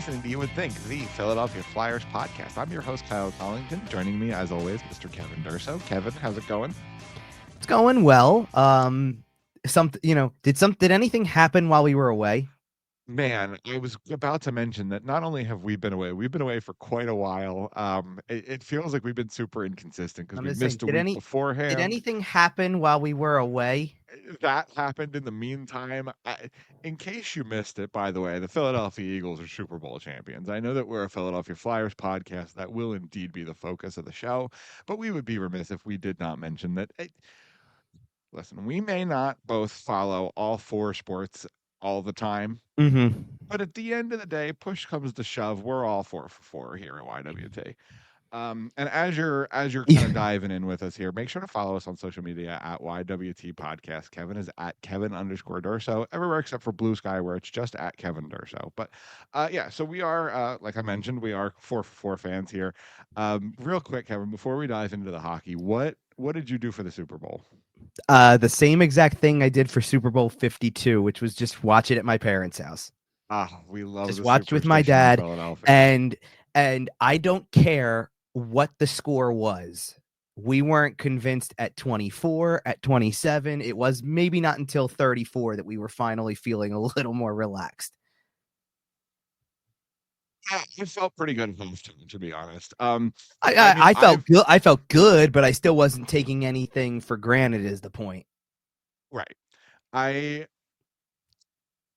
listening to You Would Think, the Philadelphia Flyers podcast. I'm your host, Kyle Collington. Joining me, as always, Mr. Kevin Durso. Kevin, how's it going? It's going well. Did anything happen while we were away? Man, I was about to mention that not only have we been away, we've been away for quite a while. It feels like we've been super inconsistent because I'm we just saying, missed a week did beforehand. anything happen while we were away? That happened in the meantime. In case you missed it, by the way, the Philadelphia Eagles are Super Bowl champions. I know that we're a Philadelphia Flyers podcast. That will indeed be the focus of the show, but we would be remiss if we did not mention that. Listen, we may not both follow all four sports all the time, Mm-hmm. but at the end of the day, push comes to shove, we're all 4 for 4 here at YWT. And as you're kind of diving in with us here, make sure to follow us on social media at YWT Podcast. Kevin is at Kevin_Durso everywhere except for Blue Sky, where it's just at Kevin Durso. But yeah, so we are like I mentioned, we are 4 for 4 fans here. Real quick, Kevin, before we dive into the hockey, what did you do for the Super Bowl? The same exact thing I did for Super Bowl 52, which was just watch it at my parents' house. We love Just the watched with my superstition in dad, Philadelphia. and I don't care what the score was. We weren't convinced at 24, at 27. It was maybe not until 34 that we were finally feeling a little more relaxed. Yeah, it felt pretty good halftime, to be honest. I felt good. I felt good, but I still wasn't taking anything for granted. Is the point? Right.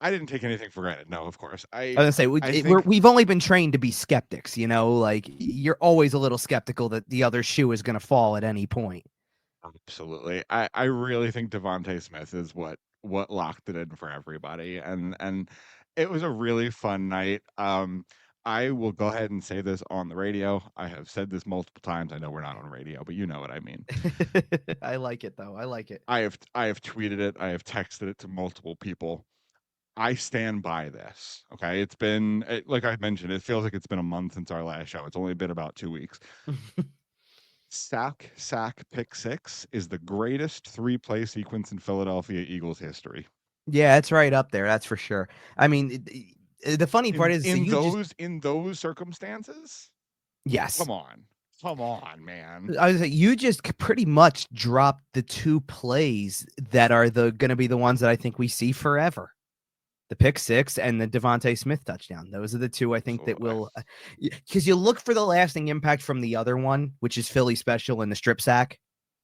I didn't take anything for granted. No, of course. I was gonna say I think we've only been trained to be skeptics. You know, like you're always a little skeptical that the other shoe is going to fall at any point. absolutely. I really think Devontae Smith is what locked it in for everybody, and it was a really fun night. I will go ahead and say this on the radio. I have said this multiple times. I know we're not on radio, but you know what I mean. I like it though. I like it. I have tweeted it. I have texted it to multiple people. I stand by this. Okay. Like I mentioned, it feels like it's been a month since our last show. It's only been about 2 weeks. Sack, pick six is the greatest three-play sequence in Philadelphia Eagles history. Yeah, it's right up there. That's for sure. I mean, the funny part In is in you just those in those circumstances, yes. come on, man. I was like, you just pretty much dropped the two plays that are going to be the ones that I think we see forever. The pick six and the Devontae Smith touchdown. Those are the two I think Absolutely. that will, because you look for the lasting impact from the other one, which is Philly special and the strip sack.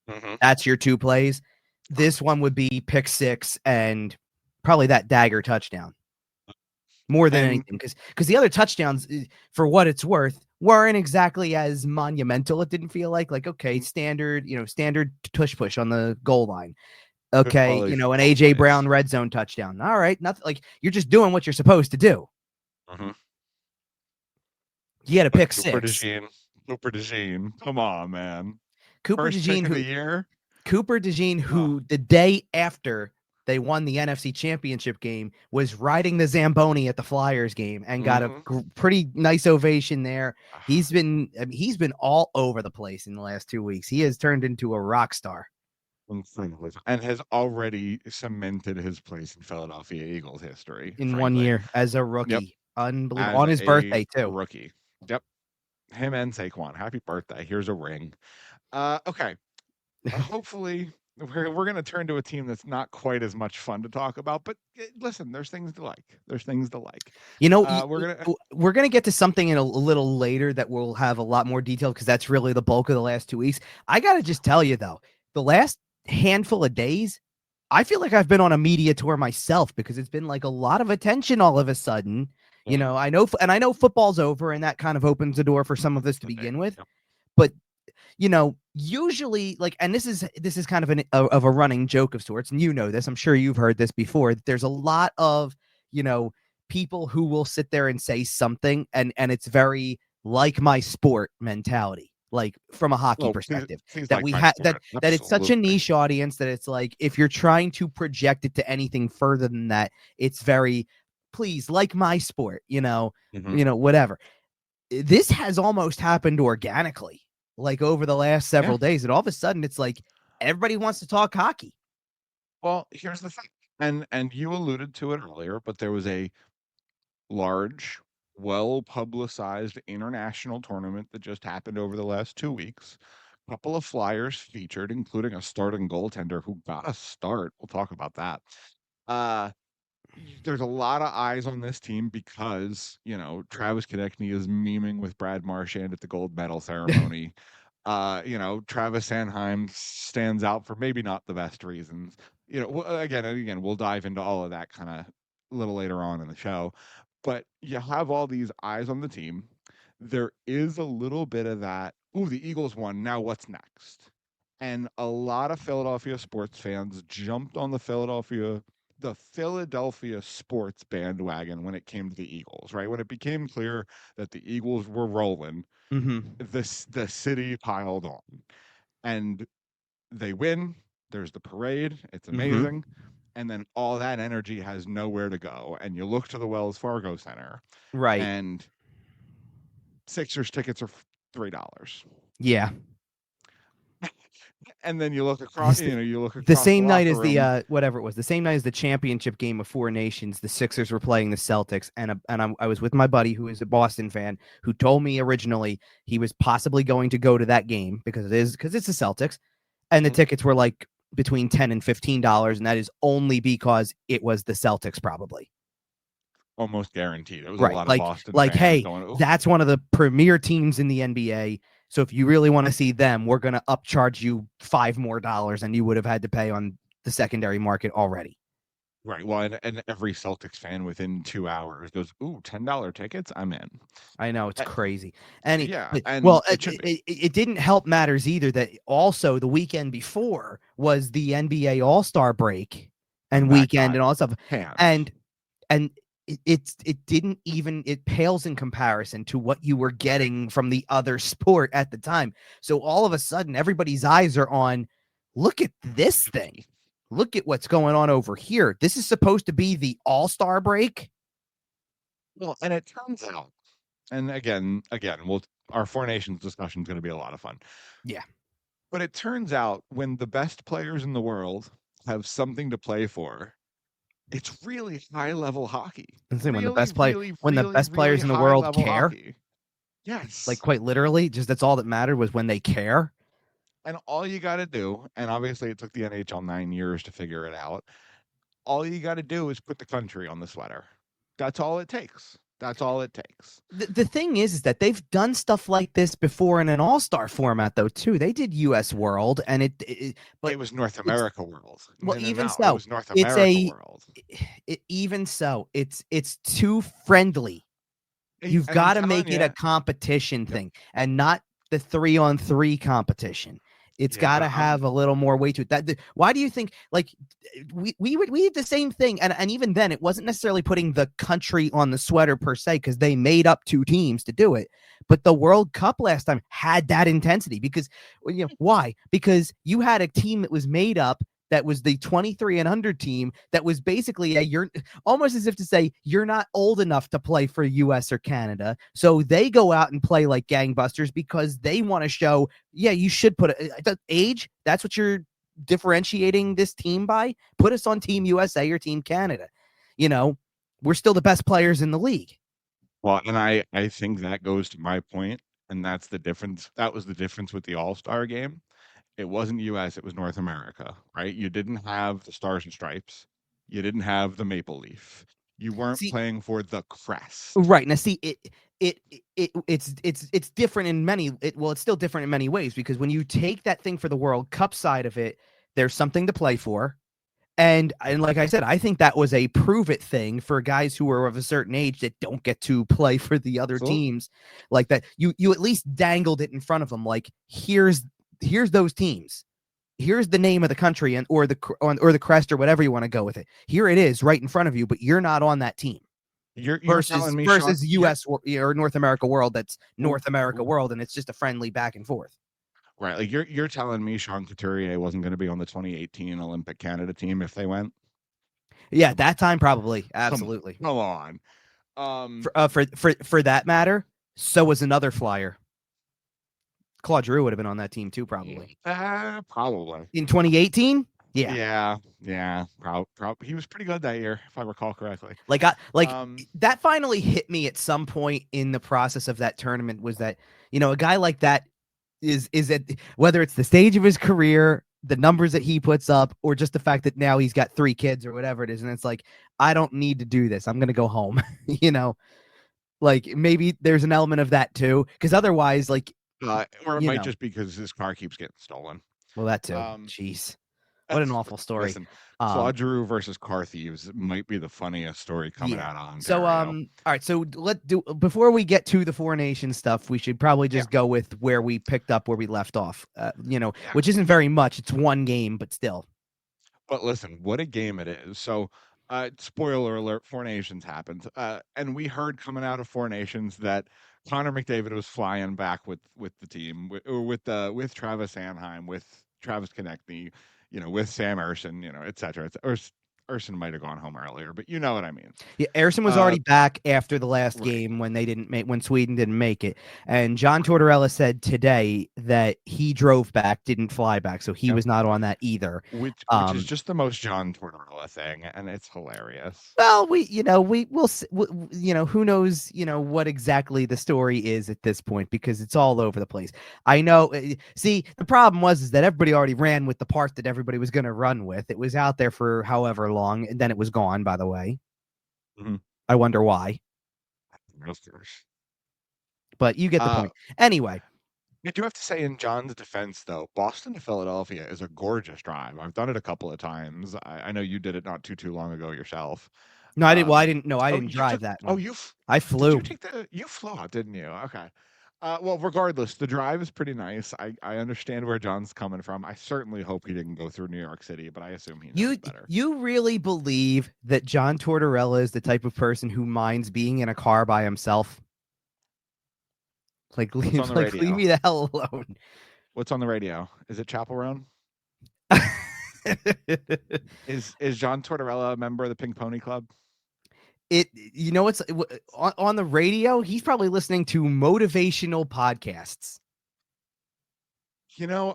Mm-hmm. That's your two plays. This one would be pick six and probably that dagger touchdown more than anything, because the other touchdowns, for what it's worth, weren't exactly as monumental. It didn't feel like okay, standard tush push on the goal line. Okay, an AJ Brown red zone touchdown. All right, nothing, like you're just doing what you're supposed to do. Mm-hmm. You had a pick six. Cooper DeJean. Come on, man. Cooper First DeJean, pick of the year. Cooper DeJean, who the day after they won the NFC Championship game was riding the Zamboni at the Flyers game and got a pretty nice ovation there. He's been all over the place in the last 2 weeks. He has turned into a rock star. And has already cemented his place in Philadelphia Eagles history in 1 year as a rookie. Yep. Unbelievable. On his birthday too. Rookie. Yep. Him and Saquon. Happy birthday. Here's a ring. Okay. Hopefully we're going to turn to a team that's not quite as much fun to talk about, but listen, there's things to like. You know, we're going to get to something in a little later that will have a lot more detail because that's really the bulk of the last 2 weeks. I got to just tell you though, the last handful of days, I feel like I've been on a media tour myself because it's been like a lot of attention all of a sudden. Yeah. You know, I know football's over and that kind of opens the door for some of this to begin with. Yep. But usually and this is kind of a running joke of sorts, and you know this, I'm sure you've heard this before. There's a lot of, people who will sit there and say something and it's very like my sport mentality. Like from a hockey perspective, that we have that it's such a niche audience that it's like if you're trying to project it to anything further than that, it's very please like my sport, whatever. This has almost happened organically, like over the last several days, and all of a sudden it's like everybody wants to talk hockey. Well, here's the thing, and you alluded to it earlier, but there was a large well-publicized international tournament that just happened over the last 2 weeks. A couple of flyers featured, including a starting goaltender who got a start. We'll talk about that. There's a lot of eyes on this team because, Travis Konechny is memeing with Brad Marchand at the gold medal ceremony. Travis Sanheim stands out for maybe not the best reasons. Again, we'll dive into all of that kind of a little later on in the show. But you have all these eyes on the team. There is a little bit of that. Ooh, the Eagles won. Now what's next? And a lot of Philadelphia sports fans jumped on the Philadelphia sports bandwagon when it came to the Eagles, right? When it became clear that the Eagles were rolling, the city piled on. And they win. There's the parade. It's amazing. And then all that energy has nowhere to go. And you look to the Wells Fargo Center. Right. And Sixers tickets are $3. Yeah. And then you look across, you look across the same the night as room. the whatever it was, the same night as the championship game of Four Nations, the Sixers were playing the Celtics, and I was with my buddy who is a Boston fan, who told me originally he was possibly going to go to that game because it's the Celtics, and the tickets were like between $10 and $15, and that is only because it was the Celtics, probably. Almost guaranteed. It was right. A lot of Boston fans hey, going, that's one of the premier teams in the NBA. So if you really want to see them, we're going to upcharge you $5 more than you would have had to pay on the secondary market already. Right. Well, and every Celtics fan within 2 hours goes, ooh, $10 tickets? I'm in. I know, it's crazy. And it didn't help matters either that also the weekend before was the NBA All-Star break and weekend and all that stuff. And it pales in comparison to what you were getting from the other sport at the time. So all of a sudden, everybody's eyes are on, look at this thing. Look at what's going on over here. This is supposed to be the All-Star break. Well, and it turns out, and again, our Four Nations discussion is going to be a lot of fun. Yeah. But it turns out when the best players in the world have something to play for, it's really high-level hockey. When the best players in the world care. Hockey. Yes. Like quite literally, just that's all that mattered was when they care. And all you got to do, and obviously it took the NHL 9 years to figure it out, all you got to do is put the country on the sweater. That's all it takes. That's all it takes. The thing is that they've done stuff like this before in an all-star format, though, too. They did U.S. World, and it was North America World. Well, no, even no, so, it was North America World. Even so, it's too friendly. You've got to make it a competition thing and not the 3-on-3 competition. It's got to have a little more weight to it. Why do you think, like, we did the same thing, and even then, it wasn't necessarily putting the country on the sweater per se, because they made up 2 teams to do it. But the World Cup last time had that intensity because, why? Because you had a team that was made up, that was the 23 and under team, that was basically you're almost as if to say you're not old enough to play for US or Canada. So they go out and play like gangbusters because they want to show, you should put age. That's what you're differentiating this team by. Put us on Team USA or Team Canada. We're still the best players in the league. Well, and I think that goes to my point, and that's the difference. That was the difference with the All-Star game. It wasn't U.S., it was North America, right? You didn't have the Stars and Stripes. You didn't have the Maple Leaf. You weren't playing for the Crest. Right. Now, it's different in many, it's still different in many ways, because when you take that thing for the World Cup side of it, there's something to play for. And like I said, I think that was a prove it thing for guys who are of a certain age that don't get to play for the other teams like that. You at least dangled it in front of them. Like, here's those teams. Here's the name of the country or the crest or whatever you want to go with it. Here it is right in front of you, but you're not on that team. You're versus US or North America World. That's North America World, and it's just a friendly back and forth. Right. Like you're telling me Sean Couturier wasn't going to be on the 2018 Olympic Canada team if they went? Yeah, that time probably. Absolutely. Come on. For that matter, so was another flyer. Claude Giroux would have been on that team too, probably. Probably. In 2018? Yeah. He was pretty good that year, if I recall correctly. Like that finally hit me at some point in the process of that tournament, was that, a guy like that is at, whether it's the stage of his career, the numbers that he puts up, or just the fact that now he's got 3 kids or whatever it is, and it's like, I don't need to do this. I'm gonna go home. Like maybe there's an element of that too, because otherwise, like, or it might just be because his car keeps getting stolen. Well, that too. Jeez. What an awful story. Listen, Claude Giroux versus car thieves might be the funniest story coming out on Ontario. So, all right. So before we get to the Four Nations stuff, we should probably just go with where we picked up, where we left off. Which isn't very much. It's one game, but still. But listen, what a game it is. So, spoiler alert: Four Nations happened, and we heard coming out of Four Nations that Connor McDavid was flying back with the team, with Travis Sanheim, with Travis Konechny, with Sam Ersson, et cetera. Ersson might have gone home earlier, but you know what I mean. Yeah, Ersson was already back after the last game when Sweden didn't make it. And John Tortorella said today that he drove back, didn't fly back, so he was not on that either. Which is just the most John Tortorella thing, and it's hilarious. Well, we'll who knows, what exactly the story is at this point, because it's all over the place. I know. See, the problem is that everybody already ran with the part that everybody was going to run with. It was out there for however long, and then it was gone, by the way. Mm-hmm. I wonder why. But you get the point. Anyway. I do have to say, in John's defense, though, Boston to Philadelphia is a gorgeous drive. I've done it a couple of times. I know you did it not too long ago yourself. No, I didn't. Well, I didn't. No, I didn't drive that one. I flew. You flew out, didn't you? Okay. Well, regardless, the drive is pretty nice. I understand where John's coming from. I certainly hope he didn't go through New York City, but I assume he knows better. You really believe that John Tortorella is the type of person who minds being in a car by himself? Like, leave me the hell alone. What's on the radio? Is it Chapel Roan? Is John Tortorella a member of the Pink Pony Club? It's on the radio. He's probably listening to motivational podcasts.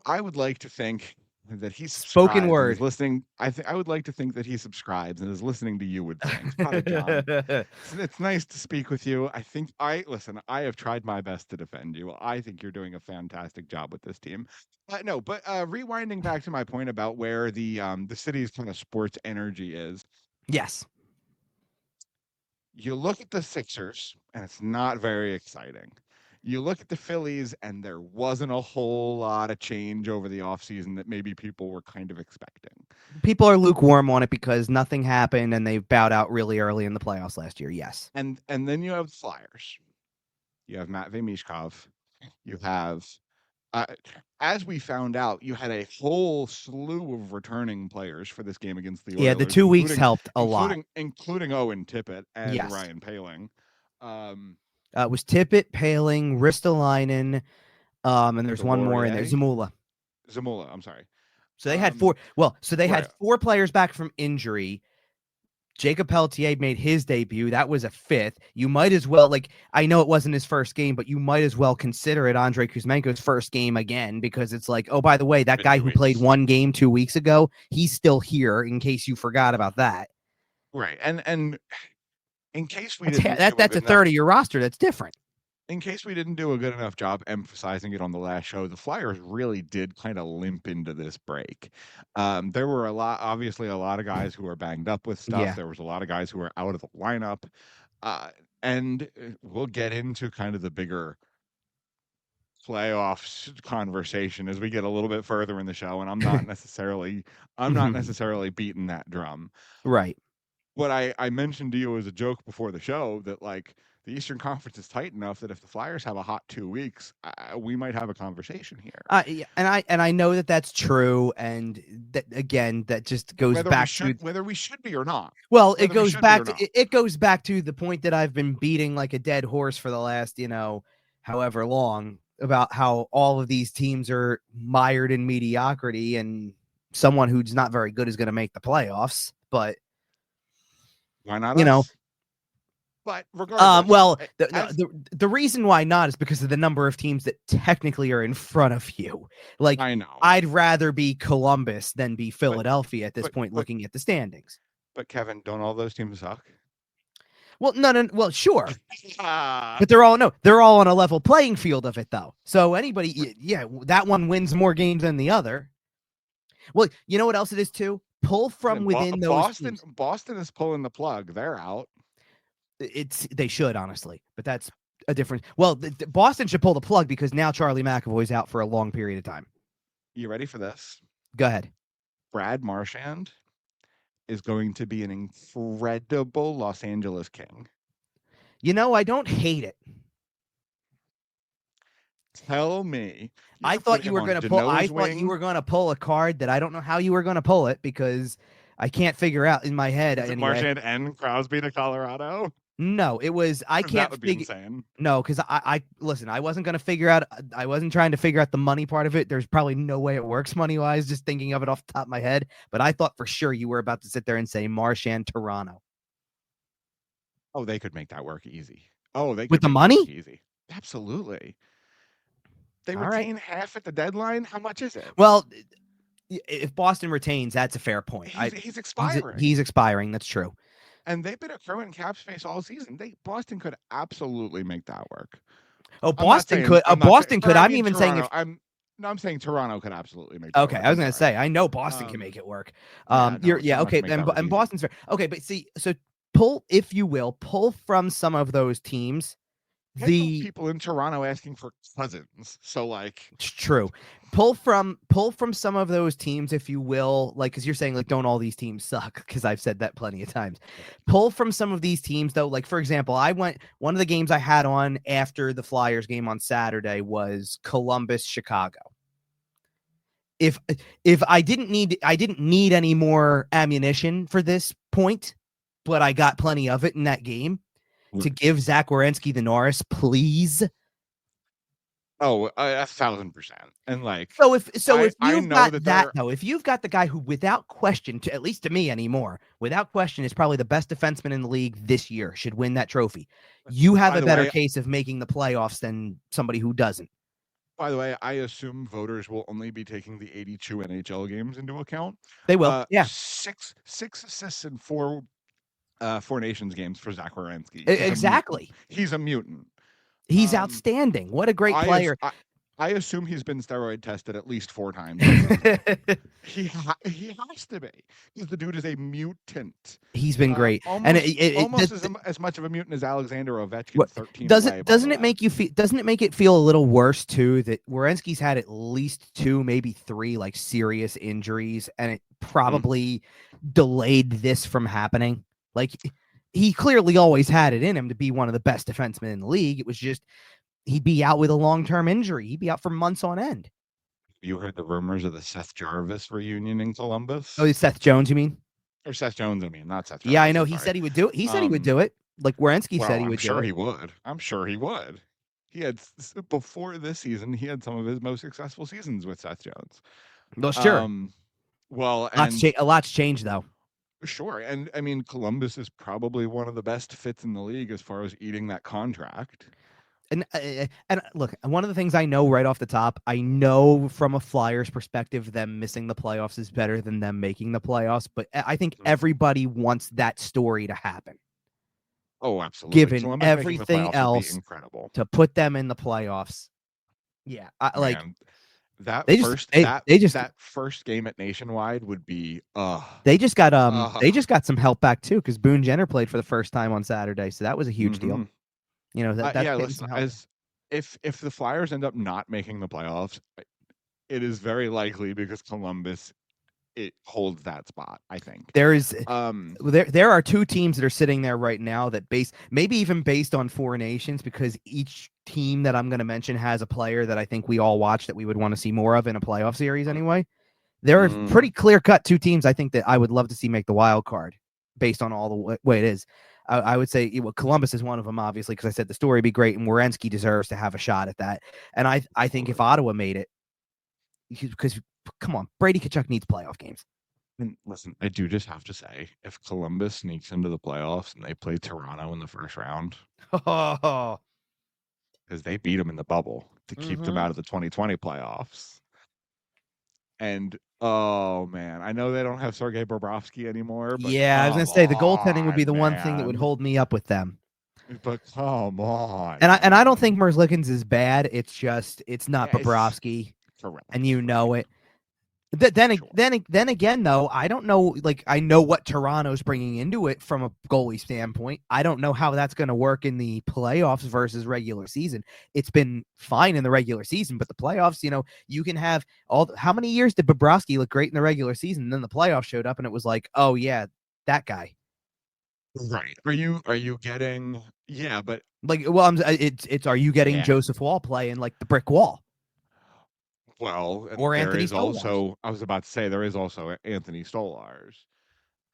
I would like to think that he's spoken word listening. I would like to think that he subscribes and is listening to you with things. John. It's nice to speak with you. I have tried my best to defend you. I think you're doing a fantastic job with this team. Rewinding back to my point about where the city's kind of sports energy is. Yes. You look at the Sixers, and it's not very exciting. You look at the Phillies, and there wasn't a whole lot of change over the offseason that maybe people were kind of expecting. People are lukewarm on it because nothing happened, and they bowed out really early in the playoffs last year, yes. And then you have the Flyers. You have Matvei Michkov. You have, as we found out, you had a whole slew of returning players for this game against the Oilers. Yeah, the 2 weeks helped a lot. Including Owen, Tippett, and Ryan Poehling. It was Tippett, Poehling, Ristolainen, and there's one more in there, Zamula, I'm sorry. So they had 4. Well, so they had 4 players back from injury. Jacob Pelletier made his debut. That was a 5th. You might as well, I know it wasn't his first game, but you might as well consider it Andrei Kuzmenko's first game again, because it's like, oh, by the way, that guy who played 1 game 2 weeks ago, he's still here, in case you forgot about that. Right. And in case we that's a third of your roster. That's different. In case we didn't do a good enough job emphasizing it on the last show, the Flyers really did kind of limp into this break. There were obviously a lot of guys who were banged up with stuff. Yeah. There was a lot of guys who were out of the lineup. And we'll get into kind of the bigger playoffs conversation as we get a little bit further in the show. And I'm not necessarily beating that drum. Right. What I mentioned to you as a joke before the show that the Eastern Conference is tight enough that if the Flyers have a hot 2 weeks, we might have a conversation here. Yeah, and I know that that's true, and that again, that just goes back to whether we should be or not. Well, it goes back to the point that I've been beating like a dead horse for the last, however long, about how all of these teams are mired in mediocrity, and someone who's not very good is going to make the playoffs. But why not? But regardless, well, the reason why not is because of the number of teams that technically are in front of you. Like, I know, I'd rather be Columbus than be Philadelphia at this point, looking at the standings. But Kevin, don't all those teams suck? Well, no. Well, sure, but they're all on a level playing field of it, though. So anybody, that one wins more games than the other. Well, you know what else it is too? Pull from within those teams. Boston is pulling the plug. They're out. They should, honestly, but that's a different. Well, Boston should pull the plug because now Charlie McAvoy's out for a long period of time. You ready for this? Go ahead. Brad Marchand is going to be an incredible Los Angeles King. I don't hate it. Tell me. I thought you were going to pull. I thought you were going to pull a card that I don't know how you were going to pull it because I can't figure out in my head. Is it Marchand and Crosby to Colorado? No, it was. I can't. That would be insane. No, because I listen. I wasn't going to figure out. I wasn't trying to figure out the money part of it. There's probably no way it works money wise. Just thinking of it off the top of my head. But I thought for sure you were about to sit there and say Marchand Toronto. Oh, they could make that work easy. Oh, they could with the money easy. Absolutely. They retain half at the deadline. How much is it? Well, if Boston retains, that's a fair point. He's expiring. He's expiring. That's true. And they've been accruing cap space all season. Boston could absolutely make that work. Oh, Boston could. Boston could. I'm even saying I'm saying Toronto could absolutely make. That work. I was going to say I know Boston can make it work. Okay. And Boston's fair. Okay, but see, so pull, if you will, pull from some of those teams. The people in Toronto asking for Cousins, so like it's true. Pull from some of those teams, if you will, like because you're saying like don't all these teams suck? Because I've said that plenty of times. Pull from some of these teams though, like for example, one of the games I had on after the Flyers game on Saturday was Columbus Chicago. If I didn't need any more ammunition for this point, but I got plenty of it in that game. To give Zach Werenski the Norris, please. Oh, 1,000%. And like, if you've got that though, if you've got the guy who, without question, at least to me anymore, without question, is probably the best defenseman in the league this year, should win that trophy. You have a better case of making the playoffs than somebody who doesn't. By the way, I assume voters will only be taking the 82 NHL games into account. They will. Yeah. 6 assists and 4 Nations games for Zach Werenski. Exactly. He's a mutant. He's outstanding. What a great player. I assume he's been steroid tested at least 4 times. He has to be, because the dude is a mutant. He's been great, almost as much of a mutant as Alexander Ovechkin. 13. Doesn't it make it feel a little worse too that Werenski's had at least 2, maybe 3 like serious injuries, and it probably delayed this from happening? Like, he clearly always had it in him to be one of the best defensemen in the league. It was just he'd be out with a long-term injury. He'd be out for months on end. You heard the rumors of the Seth Jarvis reunion in Columbus? Oh, Seth Jones, you mean? Or Seth Jones, I mean, not Seth Jarvis. Yeah, I know. He said he would do it. He said he would do it. Like Werenski said he would do it. I'm sure he would. He had, before this season, he had some of his most successful seasons with Seth Jones. Well, sure. A lot's changed, though. Sure. And I mean, Columbus is probably one of the best fits in the league as far as eating that contract. And look, one of the things I know right off the top, I know from a Flyers perspective, them missing the playoffs is better than them making the playoffs. But I think everybody wants that story to happen. Oh, absolutely. Given Columbus everything else to put them in the playoffs. Yeah. That first game at Nationwide would be they just got some help back too, because Boone Jenner played for the first time on Saturday, so that was a huge deal. If the Flyers end up not making the playoffs, it is very likely because Columbus holds that spot. I think there are 2 teams that are sitting there right now that maybe even based on 4 nations, because each team that I'm going to mention has a player that I think we all watch that we would want to see more of in a playoff series anyway. There are pretty clear-cut 2 teams I think that I would love to see make the wild card based on all the way it is. I would say Columbus is one of them, obviously, because I said the story would be great, and Werenski deserves to have a shot at that. And I think if Ottawa made it, because come on, Brady Tkachuk needs playoff games. And listen, I do just have to say, if Columbus sneaks into the playoffs and they play Toronto in the first round, because they beat them in the bubble to keep them out of the 2020 playoffs. And oh man, I know they don't have Sergei Bobrovsky anymore, but yeah, I was gonna say the goaltending would be the one thing that would hold me up with them. But come on, and I don't think Merzlikins is bad. It's just it's not Bobrovsky, correct, and you know it. Then again, though, I don't know. Like, I know what Toronto's bringing into it from a goalie standpoint. I don't know how that's going to work in the playoffs versus regular season. It's been fine in the regular season, but the playoffs, you can have how many years did Bobrovsky look great in the regular season? And then the playoffs showed up, and it was like, oh yeah, that guy. Right? Are you getting? Yeah, but like, well, it's are you getting Joseph Woll playing like the brick wall? Well, or there Anthony is Stolars. Also, I was about to say, there is also Anthony Stolars.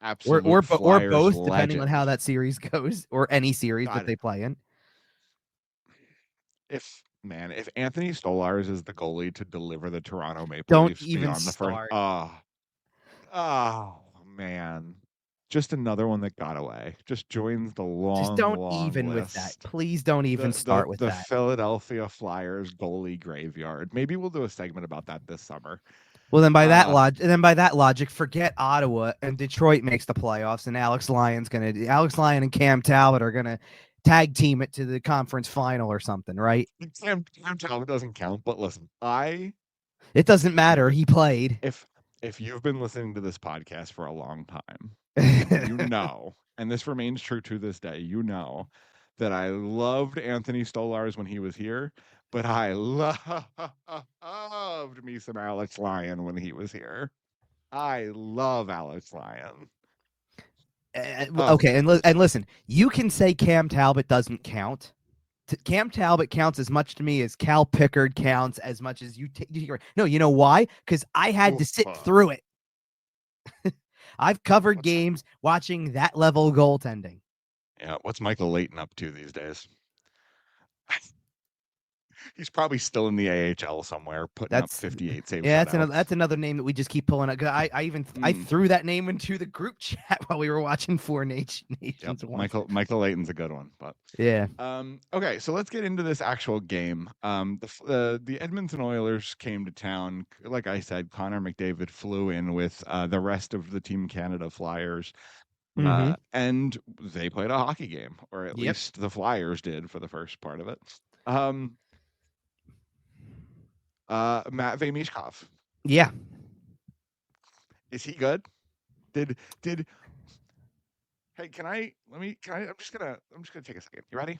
Absolute or both, legend. Depending on how that series goes, or any series that they play in. If Anthony Stolars is the goalie to deliver the Toronto Maple Leafs beyond the first, oh man, just another one that got away. Just joins the long, just don't long even list. With that. Please don't even start with the that. The Philadelphia Flyers goalie graveyard. Maybe we'll do a segment about that this summer. Well, then by that logic, forget Ottawa and Detroit makes the playoffs, and Alex Lyon and Cam Talbot are gonna tag team it to the conference final or something, right? Cam Talbot doesn't count, but listen, it doesn't matter. He played. If you've been listening to this podcast for a long time, you know, and this remains true to this day, you know that I loved Anthony Stolars when he was here, but I loved me some Alex Lyon when he was here. I love Alex Lyon. Okay, and listen, you can say Cam Talbot doesn't count. Cam Talbot counts as much to me as Cal Pickard counts, as much as you No, you know why? Because I had to sit through it. I've covered games watching that level of goaltending. Yeah, what's Michael Leighton up to these days? He's probably still in the AHL somewhere, putting up 58 saves. Yeah, that's another name that we just keep pulling up. I threw that name into the group chat while we were watching Four Nations. Yep. Michael Leighton's a good one, but yeah. Okay, so let's get into this actual game. The Edmonton Oilers came to town. Like I said, Connor McDavid flew in with the rest of the Team Canada Flyers. And they played a hockey game, or at least the Flyers did for the first part of it. Matvei Michkov. Yeah. Is he good? Did Hey, I'm just gonna take a second. You ready?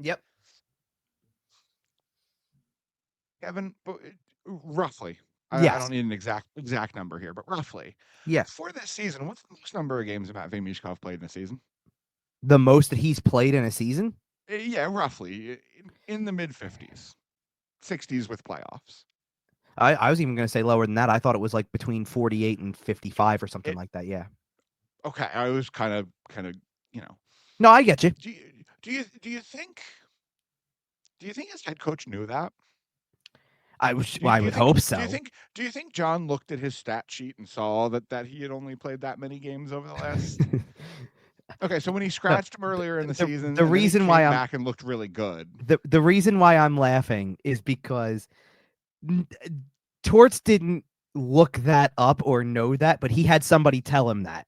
Yep. Kevin, roughly. I don't need an exact number here, but roughly. Yeah. For this season, what's the most number of games that Matvei Michkov played in a season? The most that he's played in a season? Yeah, roughly in the mid-50s, 60s with playoffs. I was even going to say lower than that. I thought it was like between 48 and 55 or something like that. Yeah. Okay, I was kind of, No, I get you. Do you think his head coach knew that? I would hope so. Do you think John looked at his stat sheet and saw that he had only played that many games over the last? Okay, so when he scratched him earlier in the season, the reason why I'm back and looked really good. The reason why I'm laughing is because Torts didn't look that up or know that, but he had somebody tell him that.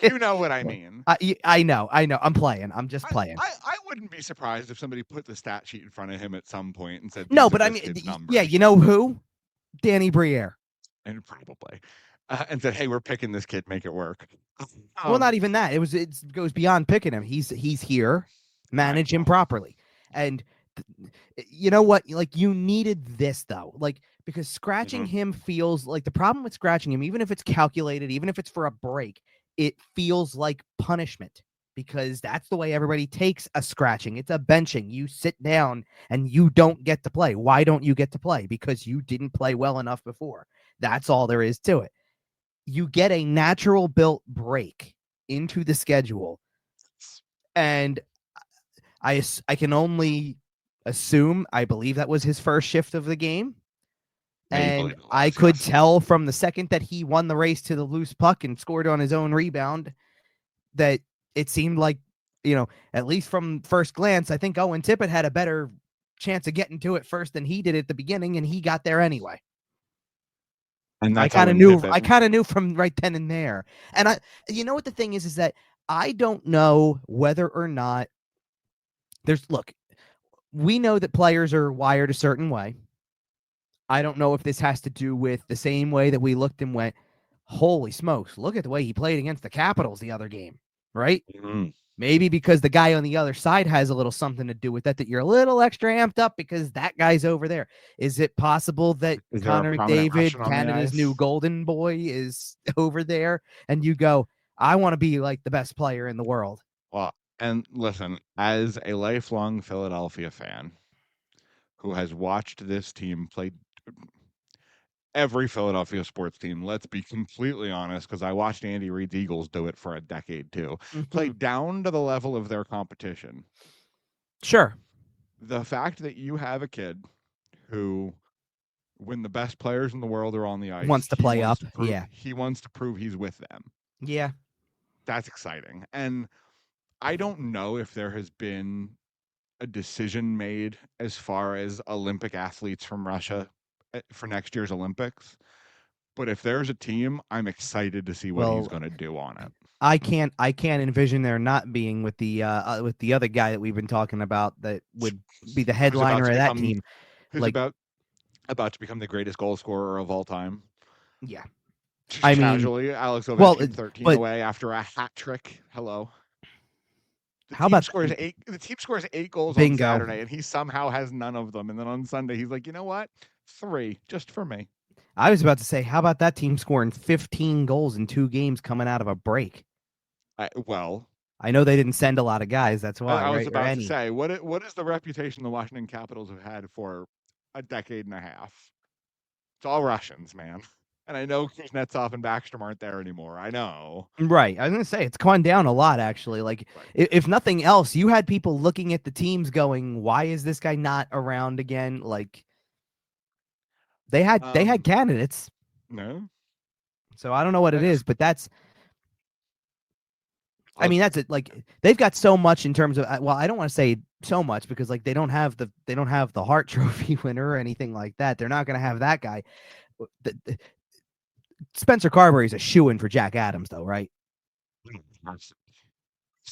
You know what I mean. I know. I'm playing. I'm just playing. I wouldn't be surprised if somebody put the stat sheet in front of him at some point and said, "No," but I mean, yeah, you know who? Danny Briere. And probably, and said, "Hey, we're picking this kid. Make it work." Well, not even that. It goes beyond picking him. He's here. Manage him properly, and you know what? Like, you needed this though, like, because scratching him feels like the problem with scratching him, even if it's calculated, even if it's for a break, it feels like punishment, because that's the way everybody takes a scratching. It's a benching. You sit down and you don't get to play. Why don't you get to play? Because you didn't play well enough before. That's all there is to it. You get a natural built break into the schedule, and I can only assume, I believe that was his first shift of the game. And I could tell from the second that he won the race to the loose puck and scored on his own rebound that it seemed like, at least from first glance, I think Owen Tippett had a better chance of getting to it first than he did at the beginning, and he got there anyway. And I kind of knew from right then and there. And what the thing is that I don't know whether or not we know that players are wired a certain way. I don't know if this has to do with the same way that we looked and went, holy smokes, look at the way he played against the Capitals the other game, right? Mm-hmm. Maybe because the guy on the other side has a little something to do with that you're a little extra amped up because that guy's over there. Is it possible that Connor McDavid, Canada's new golden boy, is over there and you go, I want to be like the best player in the world? Well, and listen, as a lifelong Philadelphia fan who has watched this team play every Philadelphia sports team, let's be completely honest, because I watched Andy Reid's Eagles do it for a decade too, play down to the level of their competition. Sure. The fact that you have a kid who, when the best players in the world are on the ice, wants to play up. He wants to prove he's with them. Yeah. That's exciting. And I don't know if there has been a decision made as far as Olympic athletes from Russia for next year's Olympics, but if there's a team, I'm excited to see what he's going to do on it. I can't envision there not being with the other guy that we've been talking about that would be the headliner of that team. Who's about to become the greatest goal scorer of all time. Yeah. Casually, Alex Ovechkin 13 away after a hat trick. Hello. The team scores 8 goals on Saturday, and he somehow has none of them. And then on Sunday, he's like, you know what? 3 just for me. I was about to say, how about that team scoring 15 goals in 2 games coming out of a break? I know they didn't send a lot of guys. That's why. I was about to say, what is the reputation the Washington Capitals have had for a decade and a half? It's all Russians, man. And I know Kuznetsov and Backstrom aren't there anymore. I know. Right. I was going to say, it's gone down a lot, actually. Like, if nothing else, you had people looking at the teams going, why is this guy not around again? Like, they had candidates. No. So I don't know what it is, but that's it. Like, they've got so much in terms of, well, I don't want to say so much because like they don't have the Hart Trophy winner or anything like that. They're not going to have that guy. Spencer Carberry is a shoo-in for Jack Adams, though, right?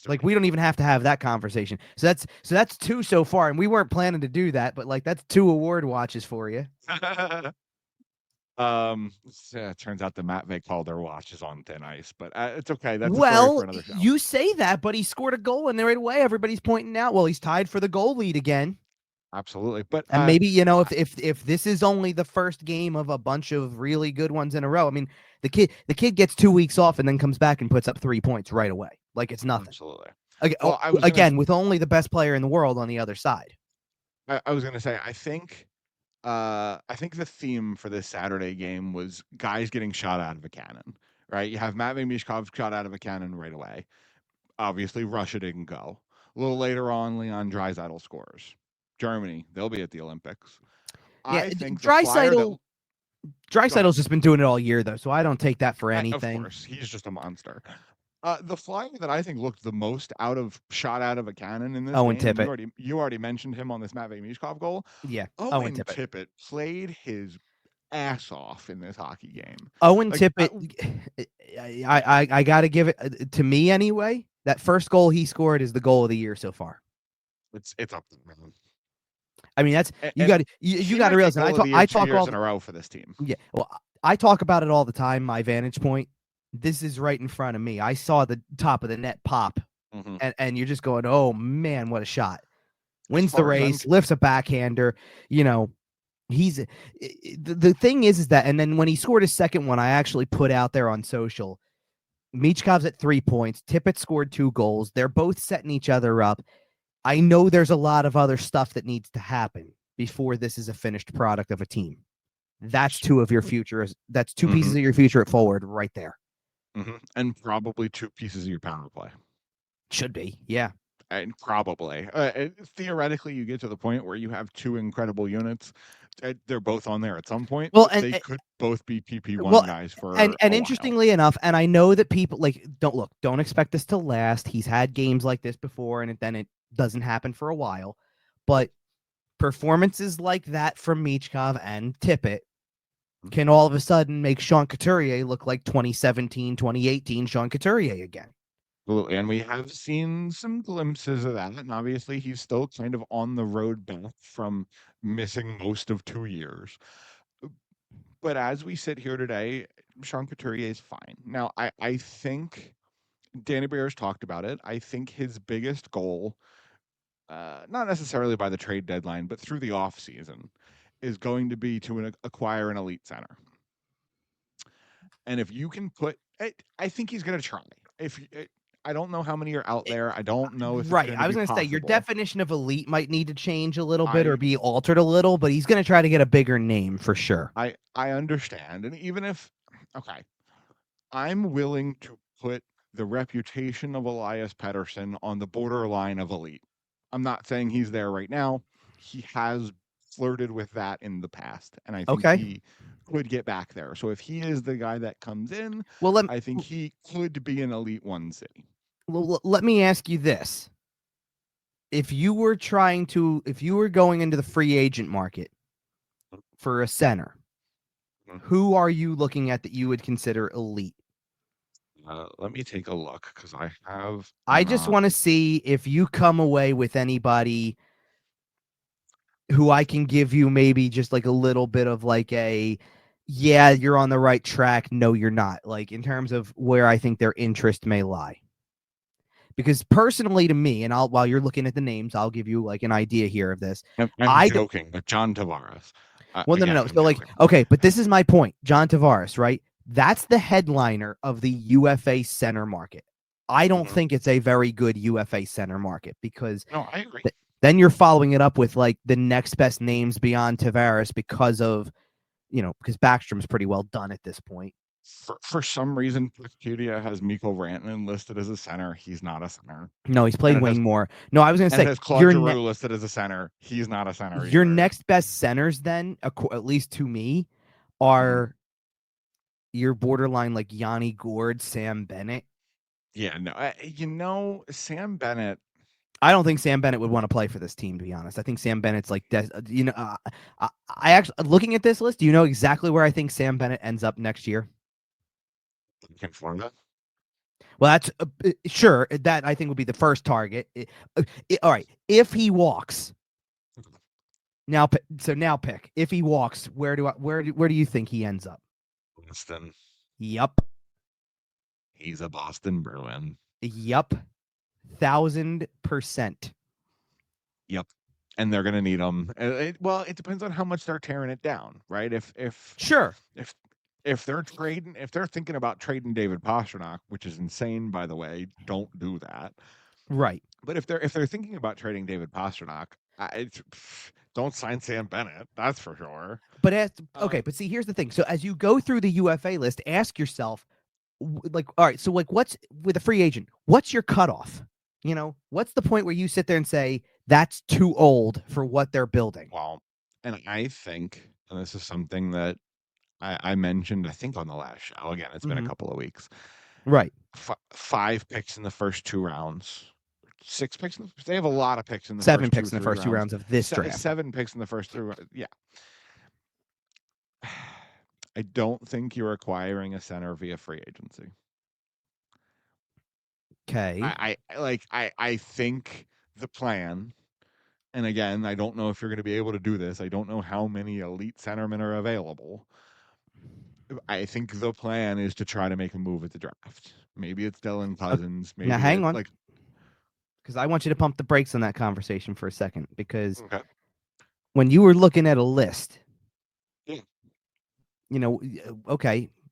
Like, we don't even have to have that conversation. So that's 2 so far, and we weren't planning to do that, but like that's 2 award watches for you. It turns out the Matvei called their watches on thin ice, but it's okay. That's a story for another show. You say that, but he scored a goal, and right away everybody's pointing out, well, he's tied for the goal lead again. Absolutely, but and maybe if this is only the first game of a bunch of really good ones in a row, I mean, the kid gets 2 weeks off and then comes back and puts up 3 points right away, like it's nothing. Absolutely. Again, with only the best player in the world on the other side. I was going to say, I think the theme for this Saturday game was guys getting shot out of a cannon. Right, you have Matvei Michkov shot out of a cannon right away. Obviously, Russia didn't go. A little later on, Leon Draisaitl scores. Germany, they'll be at the Olympics. Yeah, I think Draisaitl's just been doing it all year, though, so I don't take that for anything. Of course, he's just a monster. The flyer that I think looked the most shot out of a cannon in this Owen game, Tippett. You already mentioned him on this Matvei Michkov goal. Yeah, Owen Tippett played his ass off in this hockey game. Owen Tippett, I got to give it to me anyway. That first goal he scored is the goal of the year so far. It's up there, man. I mean, that's you got to realize. I talk all in a row for this team. Yeah, well, I talk about it all the time. My vantage point. This is right in front of me. I saw the top of the net pop, and you're just going, "Oh man, what a shot!" Wins the race, lifts a backhander. He's the thing is that, and then when he scored his second one, I actually put out there on social. Michkov's at 3 points. Tippett scored 2 goals. They're both setting each other up. I know there's a lot of other stuff that needs to happen before this is a finished product of a team. That's 2 of your future. That's 2 pieces of your future at forward right there. And probably 2 pieces of your power play. Should be, yeah. And probably. Theoretically, you get to the point where you have 2 incredible units. they're both on there at some point. Well, they could both be PP1 guys for and a interestingly enough, and I know that people don't expect this to last. He's had games like this before, and then it doesn't happen for a while. But performances like that from Michkov and Tippett can all of a sudden make Sean Couturier look like 2017, 2018 Sean Couturier again. Absolutely. And we have seen some glimpses of that. And obviously, he's still kind of on the road back from missing most of 2 years. But as we sit here today, Sean Couturier is fine. Now, I think Danny Briere talked about it. I think his biggest goal, not necessarily by the trade deadline, but through the offseason, is going to be to acquire an elite center. And if you can put, I think he's going to try. I don't know how many are out there. I don't know if right. I was going to say your definition of elite might need to change a little bit or be altered a little, but he's going to try to get a bigger name for sure. I understand, and even if I'm willing to put the reputation of Elias Pettersson on the borderline of elite. I'm not saying he's there right now. He has flirted with that in the past, and I think he could get back there. So if he is the guy that comes in, I think he could be an elite one city. Let me ask you this. If you were going into the free agent market for a center, who are you looking at that you would consider elite? Let me take a look because I have. I just want to see if you come away with anybody who I can give you maybe just like a little bit of like yeah, you're on the right track. No, you're not. Like in terms of where I think their interest may lie. Because personally to me, and while you're looking at the names, I'll give you like an idea here of this. I'm joking, but John Tavares. Well, no. So like, okay, but this is my point. John Tavares, right? That's the headliner of the UFA center market. I don't think it's a very good UFA center market because no, I agree. Then you're following it up with like the next best names beyond Tavares because Backstrom's pretty well done at this point. For some reason, Wikipedia has Mikko Rantanen listed as a center. He's not a center. No, he's played Wing more. No, I was going to say it has Claude Giroux listed as a center. He's not a center. Your next best centers, then, at least to me, are your borderline like Yanni Gourde, Sam Bennett. Yeah, no, Sam Bennett. I don't think Sam Bennett would want to play for this team, to be honest. I think Sam Bennett's like, I actually, looking at this list, do you know exactly where I think Sam Bennett ends up next year? In Florida? Well, that's sure. That I think would be the first target. All right. If he walks, now pick. If he walks, where do you think he ends up? Boston. Yep. He's a Boston Bruin. Yep. 1,000%. Yep. And they're going to need him. It depends on how much they're tearing it down, right? If they're thinking about trading David Pastrnak, which is insane, by the way, don't do that. Right. But if they're thinking about trading David Pastrnak, don't sign Sam Bennett. That's for sure. But but see, here's the thing. So as you go through the UFA list, ask yourself, like, all right, so like, what's with a free agent? What's your cutoff? What's the point where you sit there and say that's too old for what they're building? Well, and I think, and this is something that I mentioned, I think, on the last show. Again, it's been a couple of weeks. Right. 5 picks in the first 2 rounds. 6 picks. They have a lot of picks in the 7 picks in the first 2 rounds of this draft. 7 picks in the first 3 rounds. Yeah. I don't think you're acquiring a center via free agency. Okay. I think the plan, and again, I don't know if you're going to be able to do this. I don't know how many elite centermen are available. I think the plan is to try to make a move at the draft. Maybe it's Dylan Cousins. Maybe now hang on, because I want you to pump the brakes on that conversation for a second. Because when you were looking at a list,